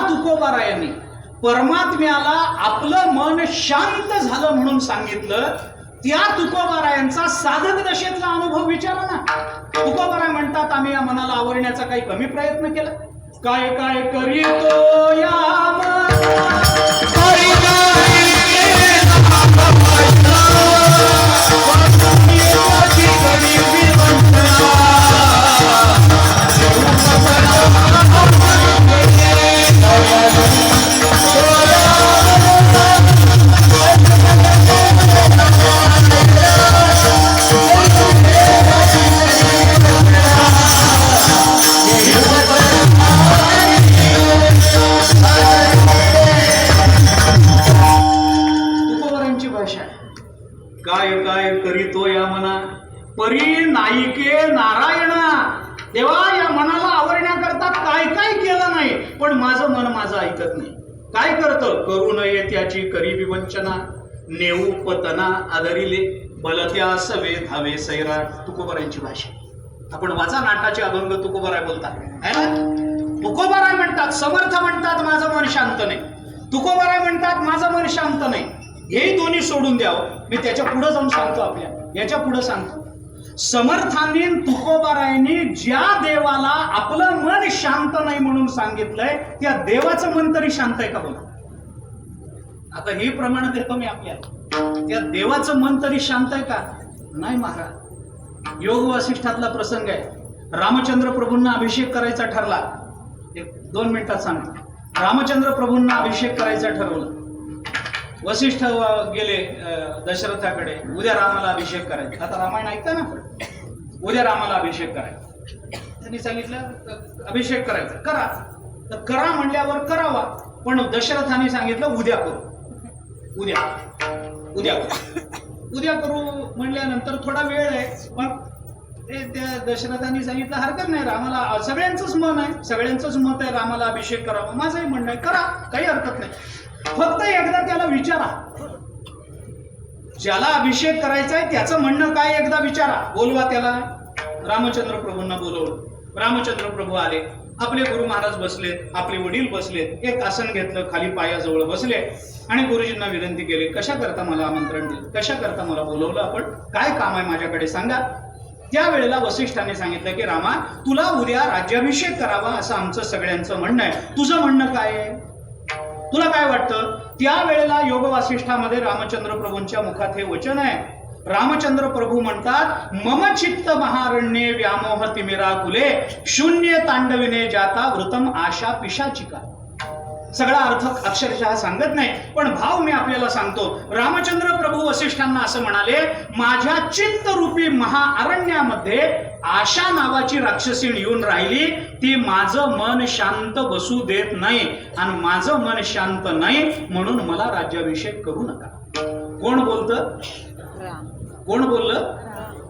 तुकोबारायांनी परमात्म्याला आपलं मन शांत झालं म्हणून सांगितलं, त्या तुकोबारायांचा साधक दशेतला अनुभव विचारा ना. तुकोबाराय म्हणतात, आम्ही या मनाला आवरण्याचा काही कमी प्रयत्न केला. काय काय करीतो या करीतो या मना परी नायिके नारायणा. देवा, या मनाला आवरण्याकरता काय काय केलं नाही, पण माझं मन माझं ऐकत नाही. काय करतं, करू नये त्याची करी विवंचना. नेऊ पतना आदरिले बलत्या सवे धावे सैराट. तुकोबारायांची भाषा. आपण वाचा नाटाचे अभंग. तुकोबाराय बोलतात है ना. तुकोबाराय म्हणतात, समर्थ म्हणतात माझं मन शांत नाही. तुकोबाराय म्हणतात माझं मन शांत नाही. हे दोन्ही सोडून द्यावं. मी त्याच्या पुढे जाऊन सांगतो, आपल्या याच्या पुढे सांगतो. समर्थांनी तुकोबारायांनी ज्या देवाला आपलं मन शांत नाही म्हणून सांगितलंय, त्या देवाचं मन तरी शांत आहे का बोला. आता हे प्रमाण देतो मी आपल्याला. त्या देवाचं मन तरी शांत आहे का नाही महाराज. योग वासिष्ठातला प्रसंग आहे. रामचंद्र प्रभूंना अभिषेक करायचा ठरला. 2 मिनिटात सांगतो. रामचंद्र प्रभूंना अभिषेक करायचा ठरवलं. वसिष्ठ गेले दशरथाकडे, उद्या रामाला अभिषेक करायचा. आता रामायण ऐकता ना, उद्या रामाला अभिषेक करायचा. त्यांनी सांगितलं अभिषेक करायचा, करा. तर करा म्हणल्यावर करावा, पण दशरथाने सांगितलं उद्या करू. उद्या करू म्हणल्यानंतर थोडा वेळ आहे, पण त्या दशरथाने सांगितलं हरकत नाही, रामाला सगळ्यांचंच मन आहे, सगळ्यांचंच मत आहे रामाला अभिषेक करावा. माझंही म्हणणं आहे, करा, काही हरकत नाही. फक्त एकदा त्याला विचारा, ज्याला अभिषेक करायचा आहे त्याचं म्हणणं काय एकदा विचारा, बोलवा त्याला. रामचंद्र प्रभूंना बोलवलं. रामचंद्र प्रभू आले. आपले गुरु महाराज बसलेत, आपले वडील बसलेत. एक आसन घेतलं, खाली पायाजवळ बसले आणि गुरुजींना विनंती केली, कशा करता मला आमंत्रण दिलं, कशा करता मला बोलवलं, आपण काय काम आहे माझ्याकडे सांगा. त्यावेळेला वसिष्ठाने सांगितलं की रामा, तुला उद्या राज्याभिषेक करावा असं आमचं सगळ्यांचं म्हणणं आहे. तुझं म्हणणं काय आहे, तुला काय वाटतं. त्यावेळेला योग वासिष्ठामध्ये रामचंद्र प्रभूंच्या मुखात हे वचन आहे. रामचंद्र प्रभू म्हणतात, मम चित्त महारण्ये व्यामोह तिमिरा कुले शून्य तांडविने जाता वृतम आशा पिशाचिका. सगळा अर्थ अक्षरशः सांगत नाही, पण भाव मी आपल्याला सांगतो. रामचंद्र प्रभू वसिष्ठांना असं म्हणाले, माझ्या चित्तरूपी महाअरण्यामध्ये आशा नावाची राक्षसीण येऊन राहिली, ती माझं मन शांत बसू देत नाही, आणि माझं मन शांत नाही म्हणून मला राज्याभिषेक करू नका. कोण बोलतं, कोण बोललं,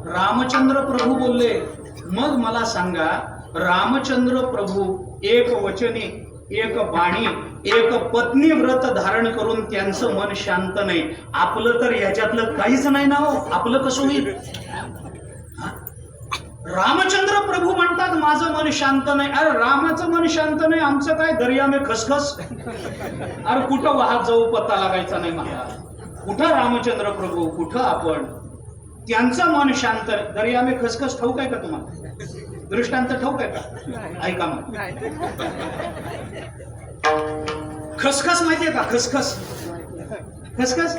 रामचंद्र प्रभू बोलले. मग मला सांगा, रामचंद्र प्रभू एक वचनी एक बाणी एक पत्नी व्रत धारण करून त्यांचं मन शांत नाही. आपलं तर ह्याच्यातलं काहीच नाही ना हो. आपलं कसं होईल? रामचंद्र प्रभू म्हणतात माझं मन शांत नाही. अरे रामाचं मन शांत नाही, आमचं काय दर्या में खसखस. अरे कुठं वाहत जाऊ पत्ता लागायचा नाही महाराज. कुठं रामचंद्र प्रभू, कुठं आपण. त्यांचं मन शांत. दर्या में खसखस ठाऊक आहे का तुम्हाला? दृष्टांत ठाऊक आहे का? ऐका मग. खसखस माहितीये का? खसखस खसखस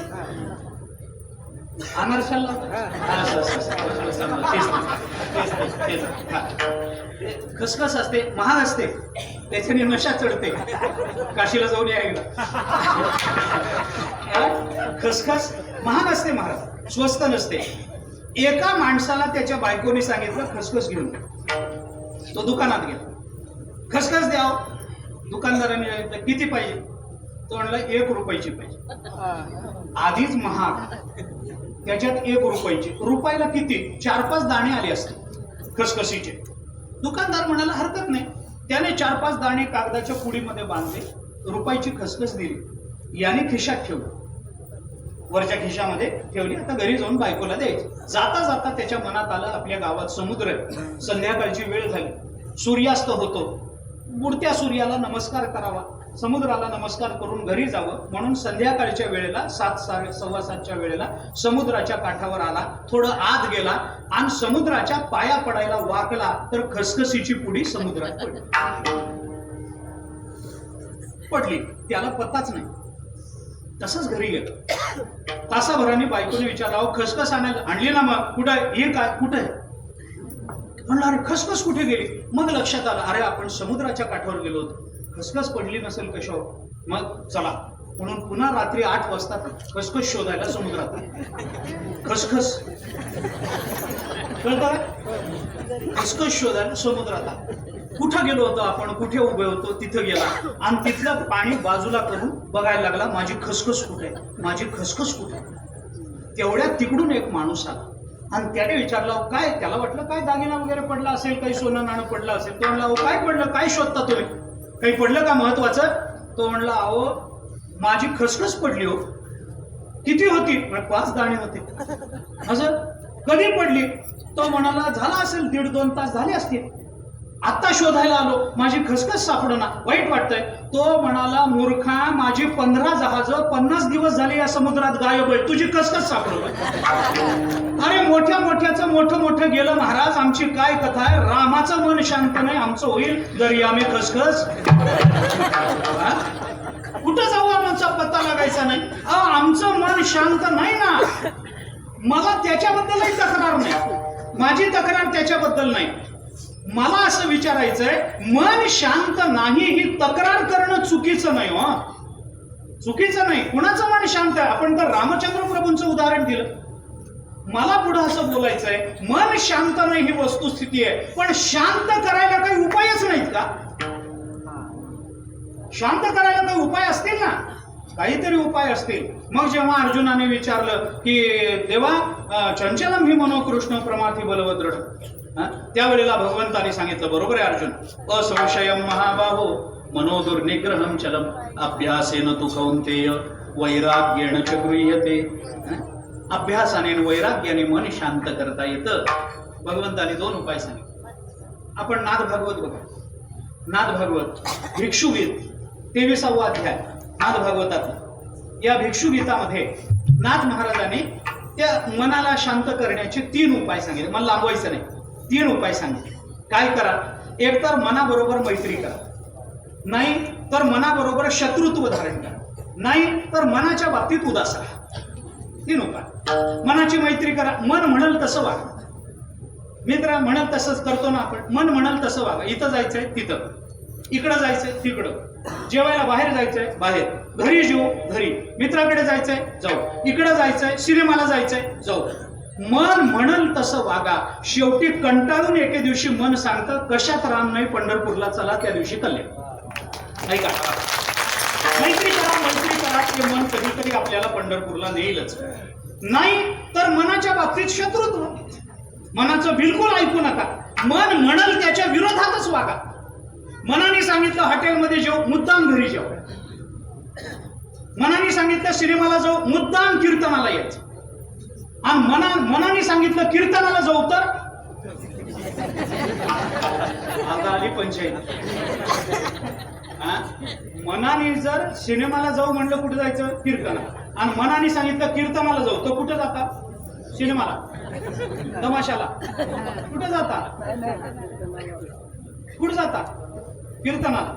अनारशाला खसखस असते, महाग असते, त्याच्याने नशा चढते. काशीला जाऊन यायला. खसखस महाग असते महाराज, स्वस्त नसते. एका माणसाला त्याच्या बायकोने सांगितलं खसखस घेऊन. तो दुकानात गेला. खसखस द्याव. दुकानदाराने सांगितलं किती पाहिजे? तो म्हणला 1 रुपयाची पाहिजे. आधीच महाग, त्याच्यात 1 रुपयाची. रुपयाला किती? 4-5 दाणे आले असते खसखसीचे. दुकानदार म्हणाला हरकत नाही. त्याने 4-5 दाणे कागदाच्या पुडीमध्ये बांधले, रुपयाची खसखस दिली. याने खिशात ठेवली, वरच्या खिशामध्ये ठेवली. आता घरी जाऊन बायकोला द्यायची. जाता जाता त्याच्या मनात आलं आपल्या गावात समुद्र आहे, संध्याकाळची वेळ झाली, सूर्यास्त होतो, बुडत्या सूर्याला नमस्कार करावा, समुद्राला नमस्कार करून घरी जावं म्हणून संध्याकाळच्या वेळेला 7-7:15च्या वेळेला समुद्राच्या काठावर आला. थोडं आत गेला आणि समुद्राच्या पाया पडायला वाकला तर खसखसीची पुडी समुद्रात पडली. त्याला पत्ताच नाही. तसंच घरी गेलं. तासाभराने बायकोने विचारला खसखस आणायला आणली ना? मग कुठं आहे? हे काय कुठं आहे? म्हणलं अरे खसखस कुठे गेली? मग लक्षात आलं अरे आपण समुद्राच्या काठावर गेलो होतो, खसखस पडली नसेल कशावर. मग चला म्हणून पुन्हा रात्री 8 वाजता खसखस शोधायला समुद्रात. खसखस कळतं? खसखस शोधायला समुद्रात. कुठं गेलो होतो आपण, कुठे उभे होतो, तिथं गेला आणि तिथलं पाणी बाजूला करून बघायला लागला माझी खसखस कुठे आहे, माझी खसखस कुठे आहे. तेवढ्यात तिकडून एक माणूस आला आणि त्याने विचारलं काय? त्याला वाटलं काय दागिना वगैरे पडला असेल, काही सोनं नाणं पडलं असेल. तो म्हणला काय पडलं, काय शोधता तुम्ही, काही पडलं का महत्वाचं? तो म्हणला अहो माझी खसखस पडली हो. किती होती? 5 दाणे होते. असं कधी पडली? तो म्हणाला झाला असेल 1.5-2 तास झाले असतील. आता शोधायला आलो, माझी खसखस सापडना, वाईट वाटतंय. तो म्हणाला मूर्खा माझी 15 जहाजं 50 दिवस झाले या समुद्रात गायब आहे, तुझी खसखस सापडलं. अरे मोठ्या मोठ्याचं मोठं गेलं महाराज. आमची काय कथा आहे? रामाचं मन शांत नाही, आमचं होईल दर्या में खसखस. कुठं जाऊ आमचा पत्ता लागायचा नाही. आमचं मन शांत नाही ना. मला त्याच्याबद्दलही तक्रार नाही, माझी तक्रार त्याच्याबद्दल नाही. मला असं विचारायचंय मन शांत नाही ही तक्रार करणं चुकीचं नाही हो, चुकीचं नाही. कुणाचं मन शांत आहे? आपण तर रामचंद्र प्रभूंचं उदाहरण दिलं. मला पुढे असं बोलायचंय मन शांत नाही ही वस्तुस्थिती आहे, पण शांत करायला काही उपायच नाहीत का? शांत करायला काही उपाय असतील ना, काहीतरी उपाय असतील. मग जेव्हा अर्जुनाने विचारलं की देवा चंचलम हि मनो कृष्ण प्रमाथी बलवत दृढ, त्यावेळेला भगवंताने सांगितलं बरोबर आहे अर्जुन, असंशयम महाबाहो मनोदुर्निग्रहम चलम अभ्यासेन तु कौंतेय वैराग्येण च गृह्यते. अभ्यासाने वैराग्याने मन शांत करता येतं. भगवंताने 2 उपाय सांगितले. आपण नाद भागवत बघा. नाद भागवत भिक्षुगीत 23वा अध्याय नाद भागवतात. या भिक्षुगीतामध्ये नाथ महाराजांनी त्या मनाला शांत करण्याचे 3 उपाय सांगितले. मला लांबवायचं नाही, 3 उपाय सांगितले. काय करा? एक तर मनाबरोबर मैत्री करा, नाही तर मनाबरोबर शत्रुत्व धारण करा, नाही तर मनाच्या बाबतीत उदास राहा. 3 उपाय. मनाची मैत्री करा. मन म्हणल तसं वागा. मित्र म्हणल तसंच करतो ना आपण. मन म्हणल तसं वागा. इथं जायचंय तिथं, इकडं जायचंय तिकडं, जेवायला बाहेर जायचंय बाहेर, घरी जेवू घरी, मित्राकडे जायचंय जाऊ, इकडं जायचंय, सिनेमाला जायचंय जाऊ. मन म्हणल तसं वागा. शेवटी कंटाळून एके दिवशी मन सांगतं कशात राम नाही, पंढरपूरला चला, त्या दिवशी कल्याण. ऐका, मैत्री करा, मैत्री करा. ते मन कधीतरी आपल्याला पंढरपूरला नेईलच. नाही तर मनाच्या बाबतीत शत्रुत्व. मनाचं बिलकुल ऐकू नका. मन म्हणल त्याच्या विरोधातच वागा. मनाने सांगितलं हॉटेलमध्ये जेव, मुद्दाम घरी जेव. मनाने सांगितलं सिनेमाला जाऊ, मुद्दाम कीर्तनाला यायचं. आणि मनाने सांगितलं कीर्तनाला जाऊ तर आता आली पंचायत. मनाने जर सिनेमाला जाऊ म्हणलं कुठे जायचं, कीर्तना. आणि मनाने सांगितलं कीर्तनाला जाऊ तर कुठे जाता, सिनेमाला, तमाशाला. कुठे जाता, कुठे जाता, कीर्तनाला.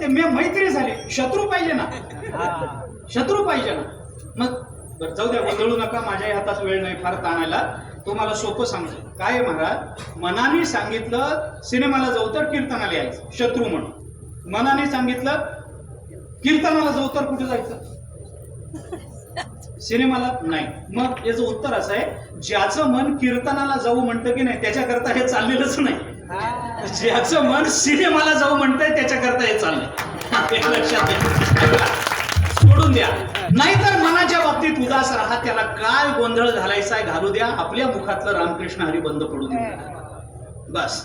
ते मैत्री झाली, शत्रू पाहिजे ना, शत्रू पाहिजे ना. मग बरं जाऊ द्या, बदलू नका, माझ्याही हातात वेळ नाही फार ताणायला. तुम्हाला सोपं सांगतो काय आहे महाराज. मनाने सांगितलं सिनेमाला जाऊ तर कीर्तनाला यायचं, शत्रू म्हणून. मनाने सांगितलं कीर्तनाला जाऊ तर कुठे जायचं, सिनेमाला नाही. मग याचं उत्तर असं आहे, ज्याचं मन कीर्तनाला जाऊ म्हणतं की नाही त्याच्याकरता हे चाललेलंच नाही. ज्याचं मन सिनेमाला जाऊ म्हणतंय त्याच्याकरता हे चाललंय. लक्षात घ्या, सोडून द्या. नाहीतर मनाच्या बाबतीत उदास राहा, त्याला काय गोंधळ घालायचा आहे घालू द्या. आपल्या मुखातलं रामकृष्ण हरी बंद पडू द्या. बस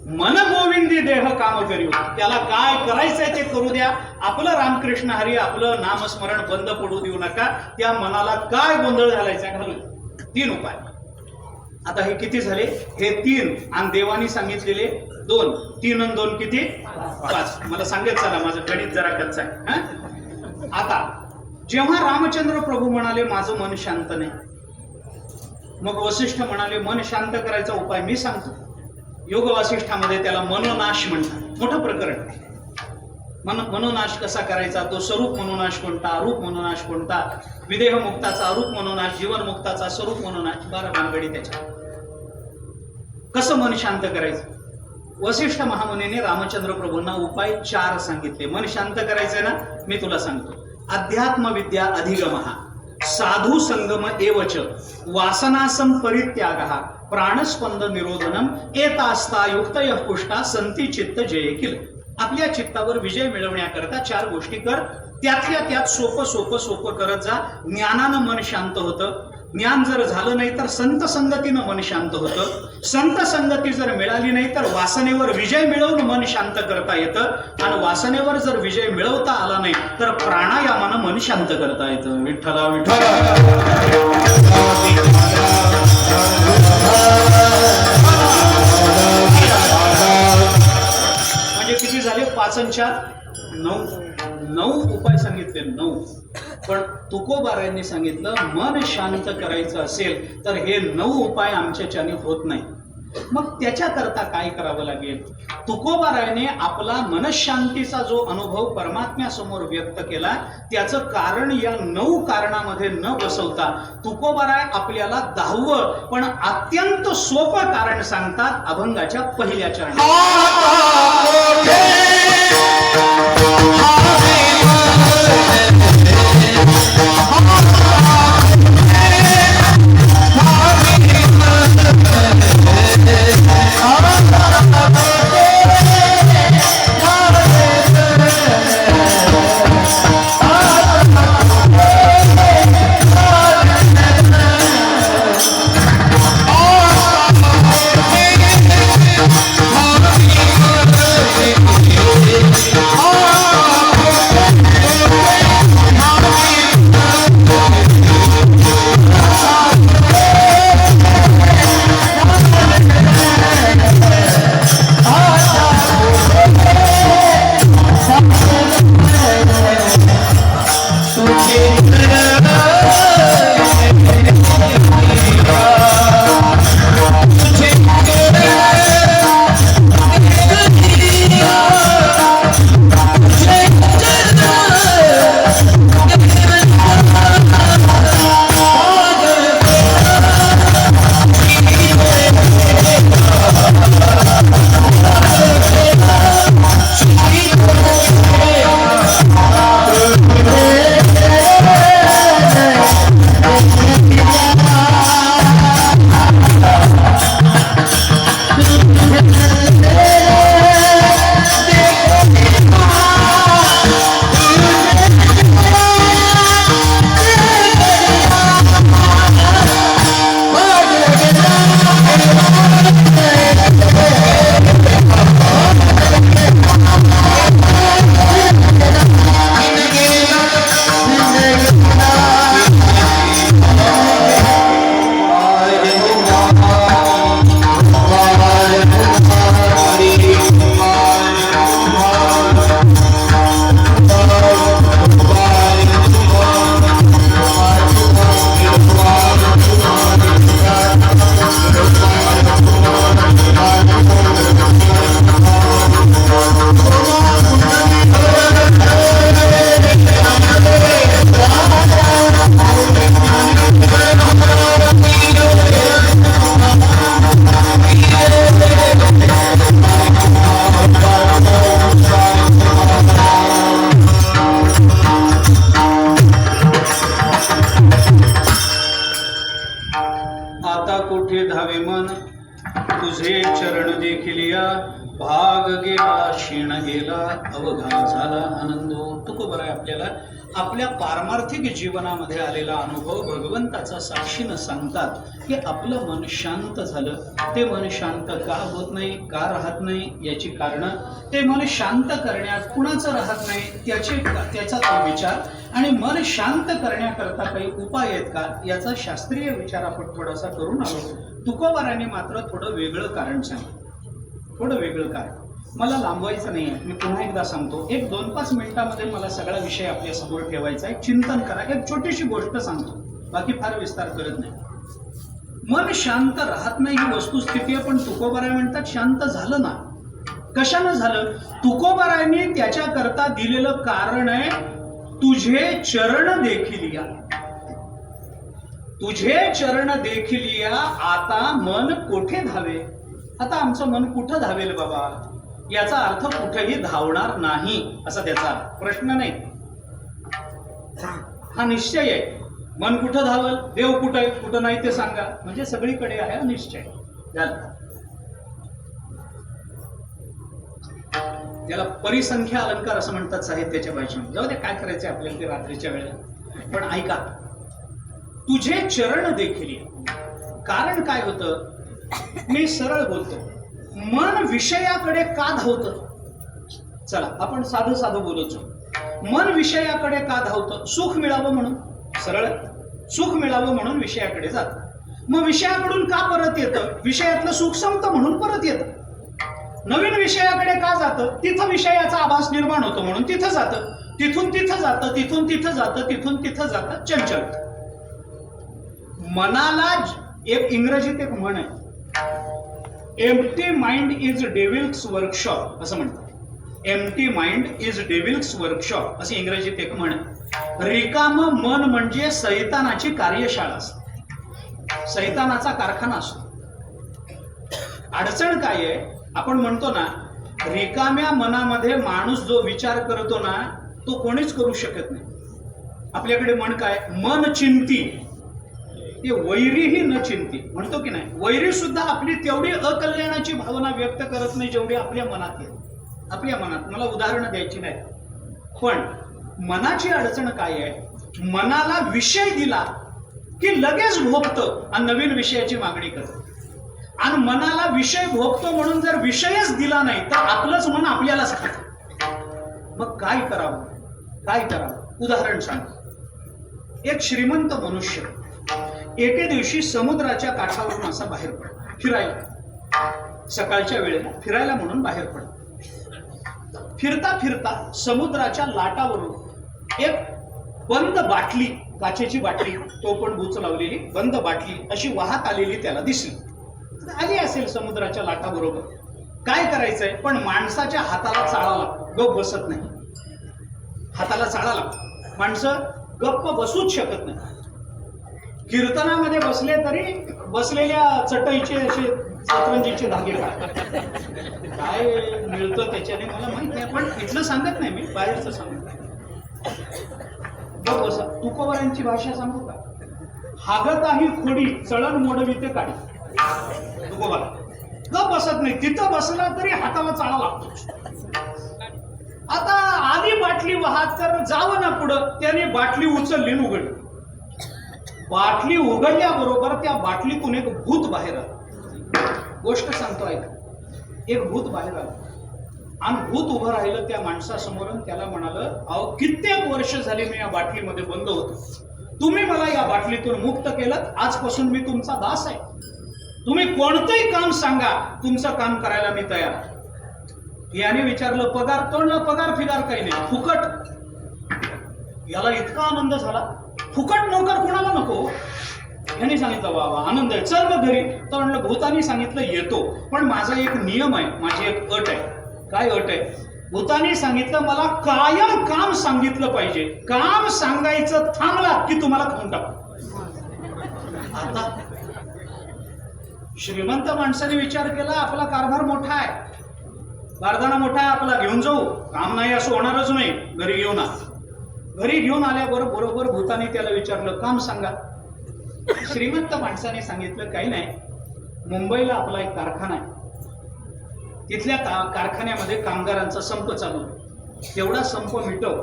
मन गोविंदी देह काम करीव, त्याला काय करायचंय ते करू द्या. आपलं रामकृष्ण हरी, आपलं नामस्मरण बंद पडू देऊ नका. त्या मनाला काय गोंधळ घालायचा घालू द्या. 3 उपाय. आता हे किती झाले, हे 3 आणि देवानी सांगितलेले 2. 3 आणि 2 किती, 5. मला सांगत चला, माझं गणित जरा कच्चा आहे. आता जेव्हा रामचंद्र प्रभू म्हणाले माझं मन शांत नाही, मग वसिष्ठ म्हणाले मन शांत करायचा उपाय मी सांगतो. योग वासिष्ठामध्ये त्याला मनोनाश म्हणतात. मोठं प्रकरण. मनोनाश कसा करायचा, तो स्वरूप मनोनाश कोणता, अरूप मनोनाश कोणता, विदेह मुक्ताचा अरूप मनोनाश, जीवन मुक्ताचा स्वरूप मनोनाश, 12 भानगडी त्याच्या. कसं मन शांत करायचं. वसिष्ठ महामुनीने रामचंद्र प्रभूंना उपाय 4 सांगितले. मन शांत करायचंय ना, मी तुला सांगतो. अध्यात्म विद्या अधिगमः, साधू संगम एवच, वासनासम परित्यागः, प्राणस्पंद निरोधनम, एतास्ता युक्तयः पुष्टा संती चित्त जय किल. आपल्या चित्तावर विजय मिळवण्याकरता 4 गोष्टी कर. त्यातल्या त्यात सोपं करत जा. ज्ञानानं मन शांत होतं. ज्ञान जर झालं नाही तर संत संगतीनं मन शांत होतं. संत संगती जर मिळाली नाही तर वासनेवर विजय मिळवून मन शांत करता येतं. आणि वासनेवर जर विजय मिळवता आला नाही तर प्राणायामानं मन शांत करता येतं. विठ्ठला विठ्ठला. म्हणजे किती झाले, 5 आणि 4 9 उपाय सांगितले. 9. पण तुकोबारायांनी सांगितलं मन शांत करायचं असेल तर हे 9 उपाय आमच्याच्याने होत नाही. मग त्याच्याकरता काय करावं लागेल. तुकोबारायाने आपला मनशांतीचा जो अनुभव परमात्म्यासमोर व्यक्त केला त्याचं कारण या 9 कारणामध्ये न बसवता तुकोबाराय आपल्याला 10वं पण अत्यंत सोपं कारण सांगतात अभंगाच्या पहिल्या चरणात. केलिया अवघा झाला आनंदो. तुकोबराय आपल्याला आपल्या पारमार्थिक जीवनामध्ये आलेला अनुभव भगवंताचा साक्षीनं सांगतात की आपलं मन शांत झालं. ते मन शांत का होत नाही, का राहत नाही, याची कारणं, ते मन शांत करण्यात कुणाचं राहत नाही त्याचा तो विचार, आणि मन शांत करण्याकरता काही उपाय आहेत का याचा शास्त्रीय विचार आपण थोडासा करून आलो. तुकोबाराने मात्र थोडं वेगळं कारण सांगितलं, थोडं वेगळं कारण. मला लांबवायचं नाही आहे, मी पुन्हा एकदा सांगतो. 1-2-5 मिनिटामध्ये मला सगळा विषय आपल्या समोर ठेवायचा आहे. चिंतन करा. एक छोटीशी गोष्ट सांगतो, बाकी फार विस्तार करत नाही. मन शांत राहत नाही ही वस्तुस्थिती आहे, पण तुकोबाराय म्हणतात शांत झालं ना. कशानं झालं? तुकोबारायने त्याच्याकरता दिलेलं कारण आहे, तुझे चरण देखील या, तुझे चरण देखील या. आता मन कोठे धावे? आता आमचं मन कुठं धावेल बाबा? याचा अर्थ कुठेही धावणार नाही असा त्याचा प्रश्न नाही, हा निश्चय आहे. मन कुठं धावल, देव कुठं आहे, कुठं नाही ते सांगा, म्हणजे सगळीकडे आहे हा निश्चय. त्याला परिसंख्या अलंकार असं म्हणतात साहित्याच्या भाषेमध्ये. जाऊ दे, काय करायचंय आपल्याला ते रात्रीच्या वेळेला. पण ऐका, तुझे चरण देखील. कारण काय होतं, मी सरळ बोलतो, मन विषयाकडे का धावतं? चला आपण साधं साधं बोलतो. मन विषयाकडे का धावतं? सुख मिळावं म्हणून. सरळ, सुख मिळावं म्हणून विषयाकडे जातं. मग विषयाकडून का परत येतं? विषयातलं सुख संपतं म्हणून परत येतं. नवीन विषयाकडे का जातं? तिथं विषयाचा आभास निर्माण होतो म्हणून तिथं जातं. तिथून तिथं जातं, तिथून तिथं जातं, तिथून तिथं जातं, चंचल. मनाला एक इंग्रजीत एक म्हण आहे, empty mind is devil's workshop असं म्हणतात. Empty mind is devil's workshop अशी इंग्रजीत एक म्हण आहे. रिकाम मन म्हणजे सैतानाची कार्यशाळा असते, सैतानाचा कारखाना असतो. अडचण काय आहे, आपण म्हणतो ना, रिकाम्या मनामध्ये माणूस जो विचार करतो ना, तो कोणीच करू शकत नाही. आपल्याकडे म्हण काय, मन चिंती ते वैरीही न चिंती म्हणतो की नाही. वैरी सुद्धा आपली तेवढी अकल्याणाची भावना व्यक्त करत नाही जेवढी आपल्या मनात येते. आपल्या मनात, मला उदाहरणं द्यायची नाही, पण मनाची अडचण काय आहे, मनाला विषय दिला की लगेच भोगतं आणि नवीन विषयाची मागणी करतं. आणि मनाला विषय भोगतो म्हणून जर विषयच दिला नाही तर आपलंच मन आपल्यालाच खातं. मग काय करावं, काय करावं? उदाहरण सांग. एक श्रीमंत मनुष्य एके दिवशी समुद्राच्या काठावरून असा बाहेर पडला फिरायला. सकाळच्या वेळेला फिरायला म्हणून बाहेर पडला. फिरता फिरता समुद्राच्या लाटावरून एक बंद बाटली, काचेची बाटली, तो पण बुच लावलेली बंद बाटली अशी वाहत आलेली त्याला दिसली. आली असेल समुद्राच्या लाटाबरोबर. काय करायचंय, पण माणसाच्या हाताला चाळा लागतो, गप्प बसत नाही. हाताला चाळा लागतो, माणसं गप्प बसूच शकत नाही. कीर्तनामध्ये बसले तरी बसलेल्या चटईचे असे सतरंजीचे धागे काय मिळतं त्याच्याने मला माहित नाही, पण इथलं सांगत नाही मी, बाहेरचं सांगत नाही. बसा. तुकोबारांची भाषा सांगू का? हागत आहे खोडी चळण मोडविते काढी. तुकोबारा गप बसत नाही, तिथं बसला तरी हाताला चाळा लागतो. आता आधी बाटली वाहत तर जावं ना पुढं, त्याने बाटली उचलली उघडली. बाटली उघडल्याबरोबर त्या बाटलीतून एक भूत बाहेर आलं. गोष्ट सांगतो ऐका. एक भूत बाहेर आलं आणि भूत उभं राहिलं त्या माणसासमोर. त्याला म्हणालं, अहो कित्येक वर्ष झाली मी या बाटलीमध्ये बंद होतो, तुम्ही मला या बाटलीतून मुक्त केलं, आजपासून मी तुमचा दास आहे. तुम्ही कोणतंही काम सांगा, तुमचं काम करायला मी तयार. याने विचारलं, पगार? तोडलं, पगार फिगार काही नाही, फुकट. याला इतका आनंद झाला, फुकट नोकर कोणाला नको. यांनी सांगितलं, वा वा आनंद आहे, चल मग घरी. तर म्हणलं, भूतानी सांगितलं येतो, पण माझा एक नियम आहे, माझी एक अट आहे. काय अट आहे? भूतानी सांगितलं मला कायम काम सांगितलं पाहिजे, काम सांगायचं थांबला की तुम्हाला खाऊन टाकू. आता श्रीमंत माणसाने विचार केला, आपला कारभार मोठा आहे, बारदाना मोठा आहे आपला, घेऊन जाऊ, काम नाही असं होणारच नाही, घरी घेऊन आ. घरी घेऊन आल्याबरोबर भूतानी त्याला विचारलं, काम सांगा. श्रीमंत माणसाने सांगितलं, काही नाही, मुंबईला आपला एक कारखाना आहे, तिथल्या कारखान्यामध्ये कामगारांचा संप चालू आहे. तेवढा संप मिटव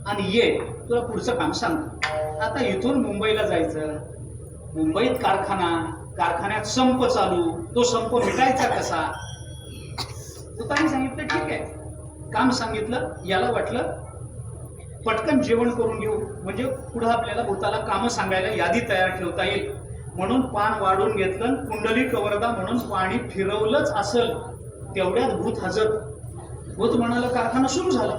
आणि ये, तुला पुढचं काम सांगतो. आता इथून मुंबईला जायचं, मुंबईत कारखान्यात संप चालू, तो संप मिटायचा कसा? भूतानी सांगितलं ठीक आहे, काम सांगितलं. याला वाटलं पटकन जेवण करून घेऊ, म्हणजे पुढे आपल्याला भूताला कामं सांगायला यादी तयार ठेवता येईल. म्हणून पान वाढून घेतलं, कुंडली कवरदा म्हणून पाणी फिरवलंच असल तेवढ्यात भूत हजर. भूत म्हणाला कारखाना सुरू झाला.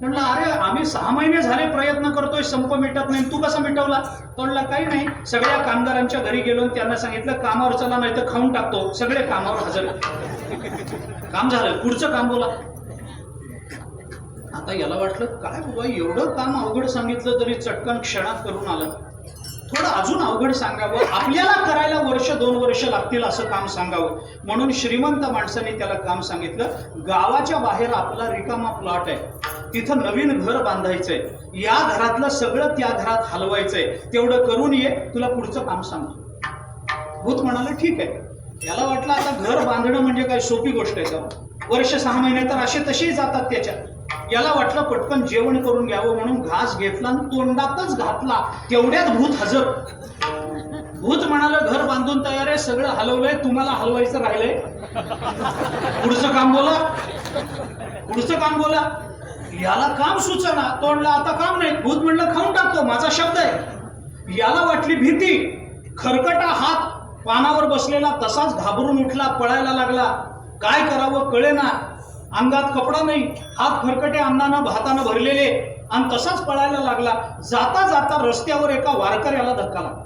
म्हणलं अरे आम्ही 6 महिने झाले प्रयत्न करतोय, संप मिटत नाही, तू कसा मिटवला? तो म्हणला काही नाही, सगळ्या कामगारांच्या घरी गेलो आणि त्यांना सांगितलं कामावर चला नाही तर खाऊन टाकतो. सगळे कामावर हजर. काम झालं, पुढचं काम बोला. आता याला वाटलं काय बाबा, एवढं काम अवघड सांगितलं तरी चटकन क्षणात करून आलं. थोडं अजून अवघड सांगावं, आपल्याला करायला 1-2 वर्ष लागतील असं काम सांगावं. म्हणून श्रीमंत माणसाने त्याला काम सांगितलं, गावाच्या बाहेर आपला रिकामा प्लॉट आहे, तिथं नवीन घर बांधायचंय, या घरातलं सगळं त्या घरात हलवायचंय, तेवढं करून ये, तुला पुढचं काम सांगतो. भूत म्हणाले ठीक आहे. याला वाटलं आता घर बांधणं म्हणजे काय सोपी गोष्ट आहे का? वर्ष 6 महिने तर असे तसेही जातात त्याच्यात. याला वाटलं पटकन जेवण करून घ्यावं म्हणून घास घेतला आणि तोंडातच घातला, तेवढ्यात भूत हजर. भूत म्हणाल घर बांधून तयार आहे, सगळं हलवलंय, तुम्हाला हलवायचं राहिलंय, पुढचं काम बोला, पुढचं काम बोला. याला काम सुचना. तोंडला आता काम नाही. भूत म्हणलं खाऊन टाकतो, माझा शब्द आहे. याला वाटली भीती. खरकटा हात पानावर बसलेला तसाच घाबरून उठला, पळायला लागला. काय करावं कळेना, अंगात कपडा नाही, हात खरकटे अन्नानं भातानं भरलेले, आणि तसाच पळायला लागला. जाता जाता रस्त्यावर एका वारकऱ्याला धक्का लागला.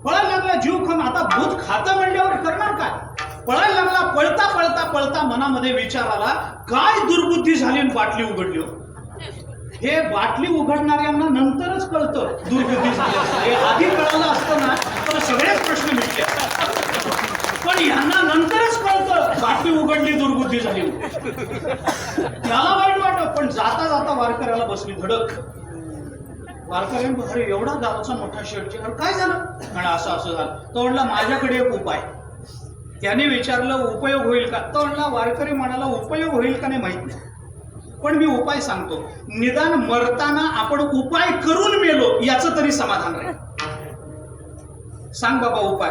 पळायला लागला जीव खाऊन. आता भूत खातं म्हणल्यावर करणार काय? पळायला लागला. पळता पळता पळता मनामध्ये विचार आला, काय दुर्बुद्धी झाली आणि बाटली उघडली. हे बाटली उघडणाऱ्यांना नंतरच कळतं दुर्बुद्धी झाली. हे आधी कळलं असतं ना तर सगळेच प्रश्न मिटले, पण यांना नंतरच कळतं बाटली उघडली, दुर्बुद्धी झाली. त्याला वाईट वाटत, पण जाता जाता वारकऱ्याला बसली धडक. वारकऱ्याने अरे एवढा गावचा मोठा शेठचे, काय झालं? आणि असं असं झालं. तो म्हणला माझ्याकडे एक उपाय. त्याने विचारलं उपयोग होईल का? तो म्हणला वारकरी म्हणाला उपयोग होईल का नाही माहित नाही, पण मी उपाय सांगतो. निदान मरताना आपण उपाय करून मेलो याचं तरी समाधान राहील. सांग बाबा उपाय.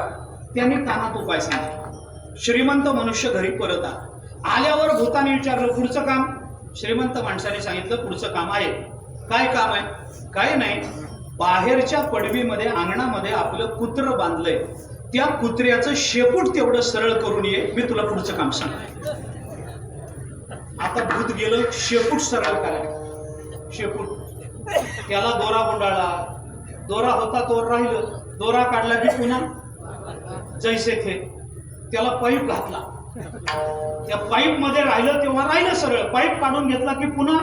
त्याने कानात उपाय सांगितला. श्रीमंत मनुष्य घरी परत आल्यावर भूताने विचारलं पुढचं काम. श्रीमंत माणसाने सांगितलं पुढचं काम आहे. काय काम आहे? काय नाही, बाहेरच्या पडवीमध्ये अंगणामध्ये आपलं कुत्र बांधलंय, त्या कुत्र्याचं शेपूट तेवढं सरळ करून ये, मी तुला पुढचं काम सांगतो. आता भूत गेलं शेपूट सरळ करायला. शेपूट त्याला दोरा गुंडाळला, दोरा होता तो राहिलं, दोरा काढला की पुन्हा जैसे थे. त्याला पाईप घातला, त्या पाईप मध्ये राहिलं तेव्हा राहिलं सरळ. पाईप काढून घेतला की पुन्हा.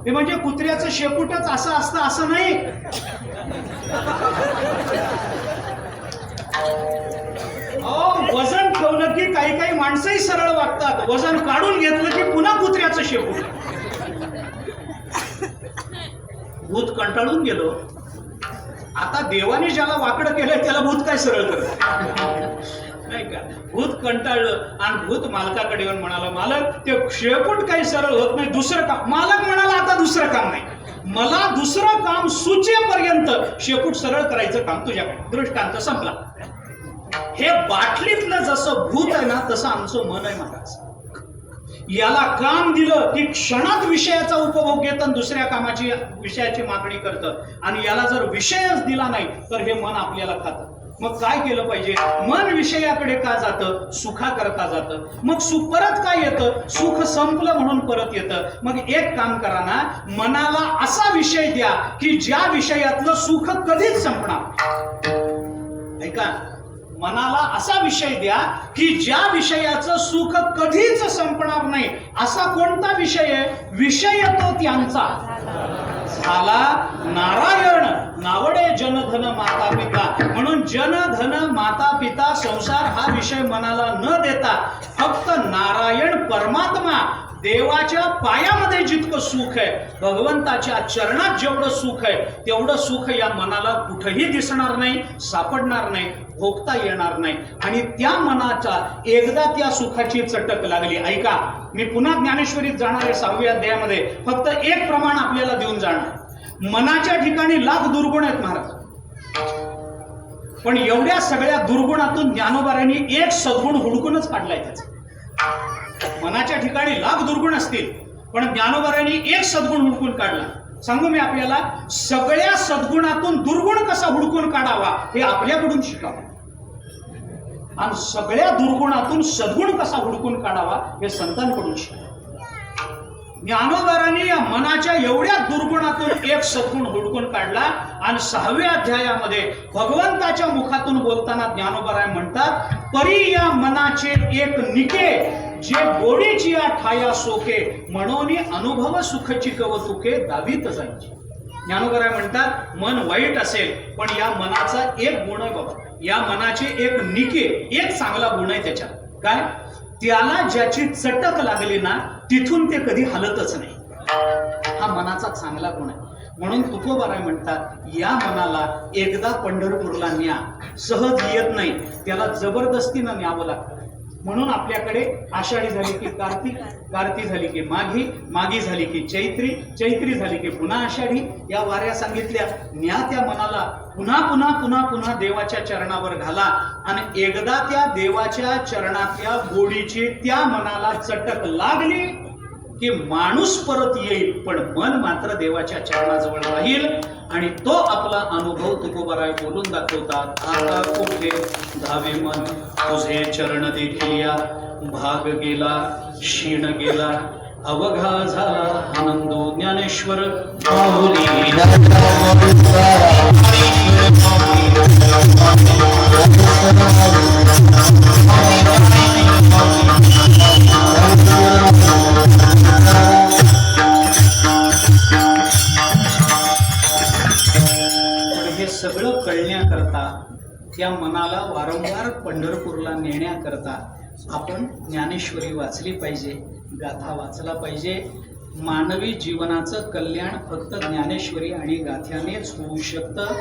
हे म्हणजे कुत्र्याचं शेपूटच असं असतं असं नाही. वजन ठेवलं की काही काही माणसंही सरळ वागतात, वजन काढून घेतलं की पुन्हा कुत्र्याचं शेपूट. भूत कंटाळून गेलो. आता देवाने ज्याला वाकडं केलंय त्याला भूत काय सरळ करत नाही का? भूत कंटाळलं आणि भूत मालकाकडे येऊन म्हणाला, मालक ते शेपूट काही सरळ होत नाही, दुसरं काम. मालक म्हणाला आता दुसरं काम नाही, मला दुसरं काम सुचेपर्यंत शेपूट सरळ करायचं काम तुझ्याकडे. दृष्टांत संपला. हे बाटलीतलं जसं भूत आहे ना तसं आमचं मन आहे महाराज. याला काम दिलं की क्षणात विषयाचा उपभोग घेतं आणि दुसऱ्या कामाची विषयाची मागणी करतं. आणि याला जर विषयच दिला नाही तर हे मन आपल्याला खातं. मग काय केलं पाहिजे? मन विषयाकडे का जातं? सुखा करता जातं. मग सुख परत काय येतं? सुख संपलं म्हणून परत येतं. मग एक काम करा ना, मनाला असा विषय द्या की ज्या विषयातलं सुख कधीच संपणार. ऐका, मनाला असा विषय द्या की ज्या विषयाचं सुख कधीच संपणार नाही. असा कोणता विषय आहे? विषय तो त्यांचा झाला नारायण. नावडे जनधन माता पिता. म्हणून जनधन माता पिता संसार हा विषय मनाला न देता फक्त नारायण परमात्मा देवाच्या पायामध्ये जितकं सुख आहे, भगवंताच्या चरणात जेवढं सुख आहे, तेवढं सुख या मनाला कुठेही दिसणार नाही, सापडणार नाही, भोगता येणार नाही. आणि त्या मनाचा एकदा त्या सुखाची चटक लागली, ऐका, मी पुन्हा ज्ञानेश्वरीत जाणार आहे 6व्या अध्यायामध्ये, फक्त एक प्रमाण आपल्याला देऊन जाणार. मनाच्या ठिकाणी लाख दुर्गुण आहेत महाराज, पण एवढ्या सगळ्या दुर्गुणातून ज्ञानोबारांनी एक सद्गुण हुडकूनच काढलाय त्याचा. मनाच्या ठिकाणी लाख दुर्गुण असतील, पण ज्ञानोबारांनी एक सद्गुण हुडकून काढला. सांगू मी आपल्याला, सगळ्या सद्गुणातून दुर्गुण कसा हुडकून काढावा हे आपल्याकडून शिकावं, आणि सगळ्या दुर्गुणातून सद्गुण कसा हुडकून काढावा हे संतांकडून शिकावं. ज्ञानोबारांनी या मनाच्या एवढ्या दुर्गुणातून एक सद्गुण हुडकून काढला, आणि 6व्या अध्यायामध्ये भगवंताच्या मुखातून बोलताना ज्ञानोबाराय म्हणतात, परी या मनाचे एक निके, जे गोडीची या ठाया सोके, म्हणून अनुभव सुखची कवतुके दावीत जायची. ज्ञानोबाराय म्हणतात, मन वाईट असेल, पण या मनाचा एक गुण आहे बाबा, या मनाचे एक निके, एक चांगला गुण आहे त्याच्यात. काय? त्याला ज्याची चटक लागली ना, तिथून ते कधी हलतच नाही. हा मनाचा चांगला गुण आहे. म्हणून तुकोबाराय म्हणतात, या मनाला एकदा पंढरपूरला न्या, सहज येत नाही, त्याला जबरदस्तीनं न्यावं लागतं. म्हणून आपल्याकडे आषाढी झाली की कार्तिक, कार्तिक झाली की माघी, माघी झाली की चैत्री, चैत्री झाली की पुन्हा आषाढी, या वाऱ्या सांगितल्या. न्या त्या मनाला, पुन्हा पुन्हा पुन्हा पुन्हा देवाच्या चरणावर घाला, आणि एकदा त्या देवाच्या चरणातल्या गोडीची त्या मनाला चटक लागली की माणूस परत येईल, पण मन मात्र देवाच्या चरणाजवळ राहील. आणि तो आपला अनुभव तुकोबाराय बोलून दाखवतात. आता कुठे धावे मन तुझे चरण देखील या, भाग गेला क्षीण गेला, अवघा झाला आनंदो. ज्ञानेश्वर सगळं कळण्याकरता, त्या मनाला वारंवार पंढरपूरला नेण्याकरता आपण ज्ञानेश्वरी वाचली पाहिजे, गाथा वाचला पाहिजे. मानवी जीवनाचं कल्याण फक्त ज्ञानेश्वरी आणि गाथ्यानेच होऊ शकतं.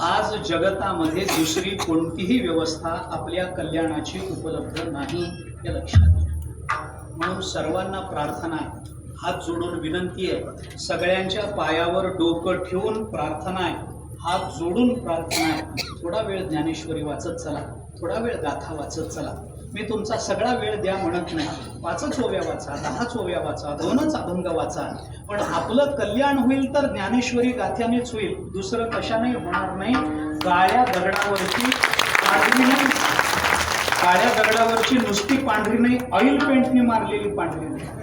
आज जगतामध्ये दुसरी कोणतीही व्यवस्था आपल्या कल्याणाची उपलब्ध नाही, हे लक्षात घ्या. म्हणून सर्वांना प्रार्थना आहे, हात जोडून विनंती आहे, सगळ्यांच्या पायावर डोकं ठेवून प्रार्थना आहे, हात जोडून प्रार्थना आहे, थोडा वेळ ज्ञानेश्वरी वाचत चला, थोडा वेळ गाथा वाचत चला. मी तुमचा सगळा वेळ द्या म्हणत नाही, 5 ओव्या वाचा, 10 ओव्या वाचा, 2 अभंग वाचा, पण आपलं कल्याण होईल तर ज्ञानेश्वरी गाथ्यानेच होईल, दुसरं कशाने होणार नाही. काळ्या दगडावरची पांढरी नाही, काळ्या दगडावरची नुसती पांढरी नाही, ऑइल पेंटने मारलेली पांढरी नाही.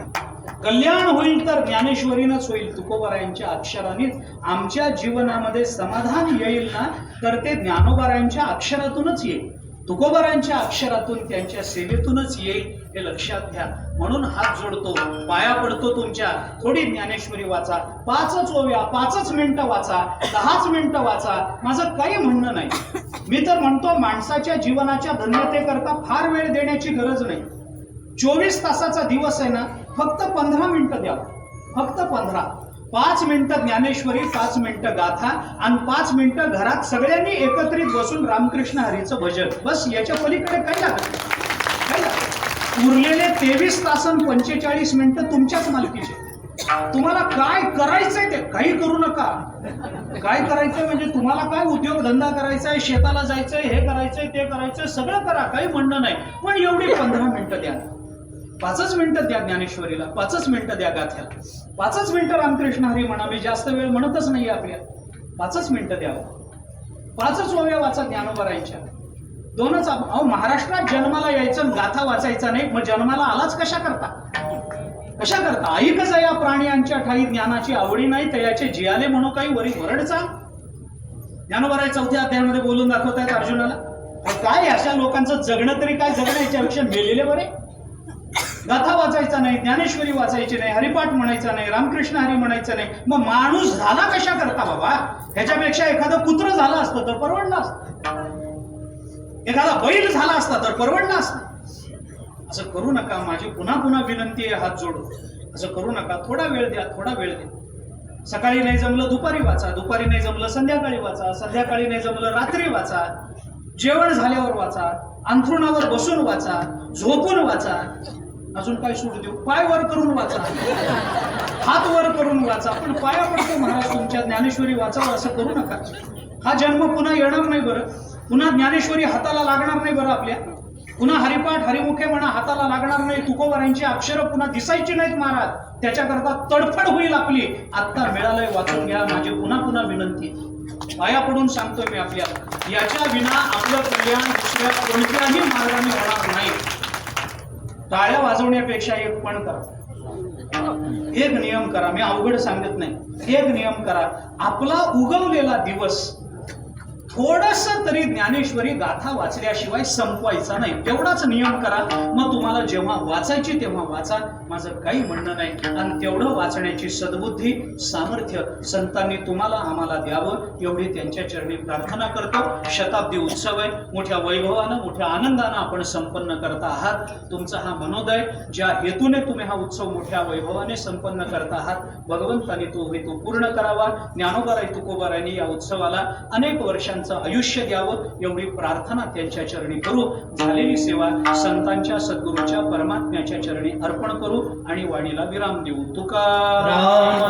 कल्याण होईल तर ज्ञानेश्वरीनंच होईल. तुकोबारायांच्या अक्षरानेच आमच्या जीवनामध्ये समाधान येईल ना, तर ते ज्ञानोबारायांच्या अक्षरातूनच येईल, तुकोबारायांच्या अक्षरातून, त्यांच्या सेवेतूनच येईल, हे लक्षात घ्या. म्हणून हात जोडतो, पाया पडतो तुमच्या, थोडी ज्ञानेश्वरी वाचा, 5 ओव्या, 5 मिनिटं वाचा, 10 मिनिटं वाचा, माझं काही म्हणणं नाही. मी तर म्हणतो, माणसाच्या जीवनाच्या धन्यतेकरता फार वेळ देण्याची गरज नाही. 24 तासाचा दिवस आहे ना, फक्त 15 मिनिटं द्यावं, फक्त 15. 5 मिनिटं ज्ञानेश्वरी, 5 मिनिटं गाथा, आणि 5 मिनिटं घरात सगळ्यांनी एकत्रित बसून रामकृष्ण हरीचं भजन, बस. याच्या पलीकडे काही लागत नाही. उरलेले 23 तास आणि 45 मिनिटं तुमच्याच मालकीचे. तुम्हाला काय करायचंय ते काही करू नका. काय करायचंय म्हणजे तुम्हाला काय उद्योगधंदा करायचा आहे, शेताला जायचंय, हे करायचंय, ते करायचंय, सगळं करा, काही म्हणणं नाही, पण एवढी 15 मिनिटं द्या. 5 मिनिटं द्या ज्ञानेश्वरीला, 5 मिनिटं द्या गाथ्याला, 5 मिनिटं रामकृष्ण हरी म्हणा. मी जास्त वेळ म्हणतच नाही आपल्या, 5 मिनिटं द्यावं. 5 ओव्या वाचा ज्ञानोबारायांच्या, 2 अहो, महाराष्ट्रात जन्माला यायचं, गाथा वाचायचा नाही, मग जन्माला आलाच कशा करता, कशा करता? ऐक जया प्राण्यांच्या ठाई, ज्ञानाची आवडी नाही तयाचे जियाले म्हणू काही वरी वरडचा. ज्ञानोबाराय 4थ्या अध्यायामध्ये बोलून दाखवतायत अर्जुनाला. काय अशा लोकांचं जगणं तरी काय, जगणं याच्यापेक्षा मेलेले बरे. गाथा वाचायचा नाही, ज्ञानेश्वरी वाचायची नाही, हरिपाठ म्हणायचा नाही, रामकृष्ण हरी म्हणायचं नाही, मग माणूस झाला कशा करता बाबा? ह्याच्यापेक्षा एखादं कुत्र झालं असतं तर परवडलं असतं, एखादा बैल झाला असता तर परवडलं असतं. असं करू नका. माझी पुन्हा पुन्हा विनंती आहे, हात जोडून, असं करू नका. थोडा वेळ द्या, थोडा वेळ द्या. सकाळी नाही जमलं दुपारी वाचा, दुपारी नाही जमलं संध्याकाळी वाचा, संध्याकाळी नाही जमलं रात्री वाचा, जेवण झाल्यावर वाचा, अंथरुणावर बसून वाचा, झोपून वाचा. अजून काय सूट देऊ? पाय वर करून वाचा, हात वर करून वाचा. पण पाया पडतो महाराज तुमच्या, ज्ञानेश्वरी वाचावं असं करू नका. हा जन्म पुन्हा येणार नाही बरं. पुन्हा ज्ञानेश्वरी हाताला लागणार नाही बरं आपल्या. पुन्हा हरिपाठ हरिमुखे म्हणा हाताला लागणार नाही. तुकोबारांची अक्षरं पुन्हा दिसायची नाहीत महाराज. त्याच्याकरता तडफड होईल आपली. आत्ता मिळालंय, वाचून घ्या. माझी पुन्हा पुन्हा विनंती, पाया पडून सांगतोय मी आपल्याला, याच्या विना आपलं कल्याण दुसऱ्या कोणत्याही मार्गाने होणार नाही. टाळ्या वाजवण्यापेक्षा एक पण करा, एक नियम करा. मी अवघड सांगत नाही. एक नियम करा. आपला उगवलेला दिवस थोडस तरी ज्ञानेश्वरी गाथा वाचल्याशिवाय संपवायचा नाही. तेवढाच नियम करा. मग तुम्हाला जेव्हा वाचायची तेव्हा वाचा, माझं काही म्हणणं नाही. आणि तेवढं वाचण्याची सद्बुद्धी सामर्थ्य संतांनी तुम्हाला आम्हाला द्यावं एवढी त्यांच्या चरणी प्रार्थना करतो. शताब्दी उत्सव आहे, मोठ्या वैभवानं मोठ्या आनंदानं आपण संपन्न करता आहात. तुमचा हा मनोदय, ज्या हेतूने तुम्ही हा उत्सव मोठ्या वैभवाने संपन्न करता आहात, भगवंतांनी तो हेतू पूर्ण करावा. ज्ञानोबाराय तुकोबारायांनी या उत्सवाला अनेक वर्षांचं आयुष्य द्यावं एवढी प्रार्थना त्यांच्या चरणी करू. झालेली सेवा संतांच्या सद्गुरूच्या परमात्म्याच्या चरणी अर्पण करू आणि वाणीला विराम देऊ. तुकाराम.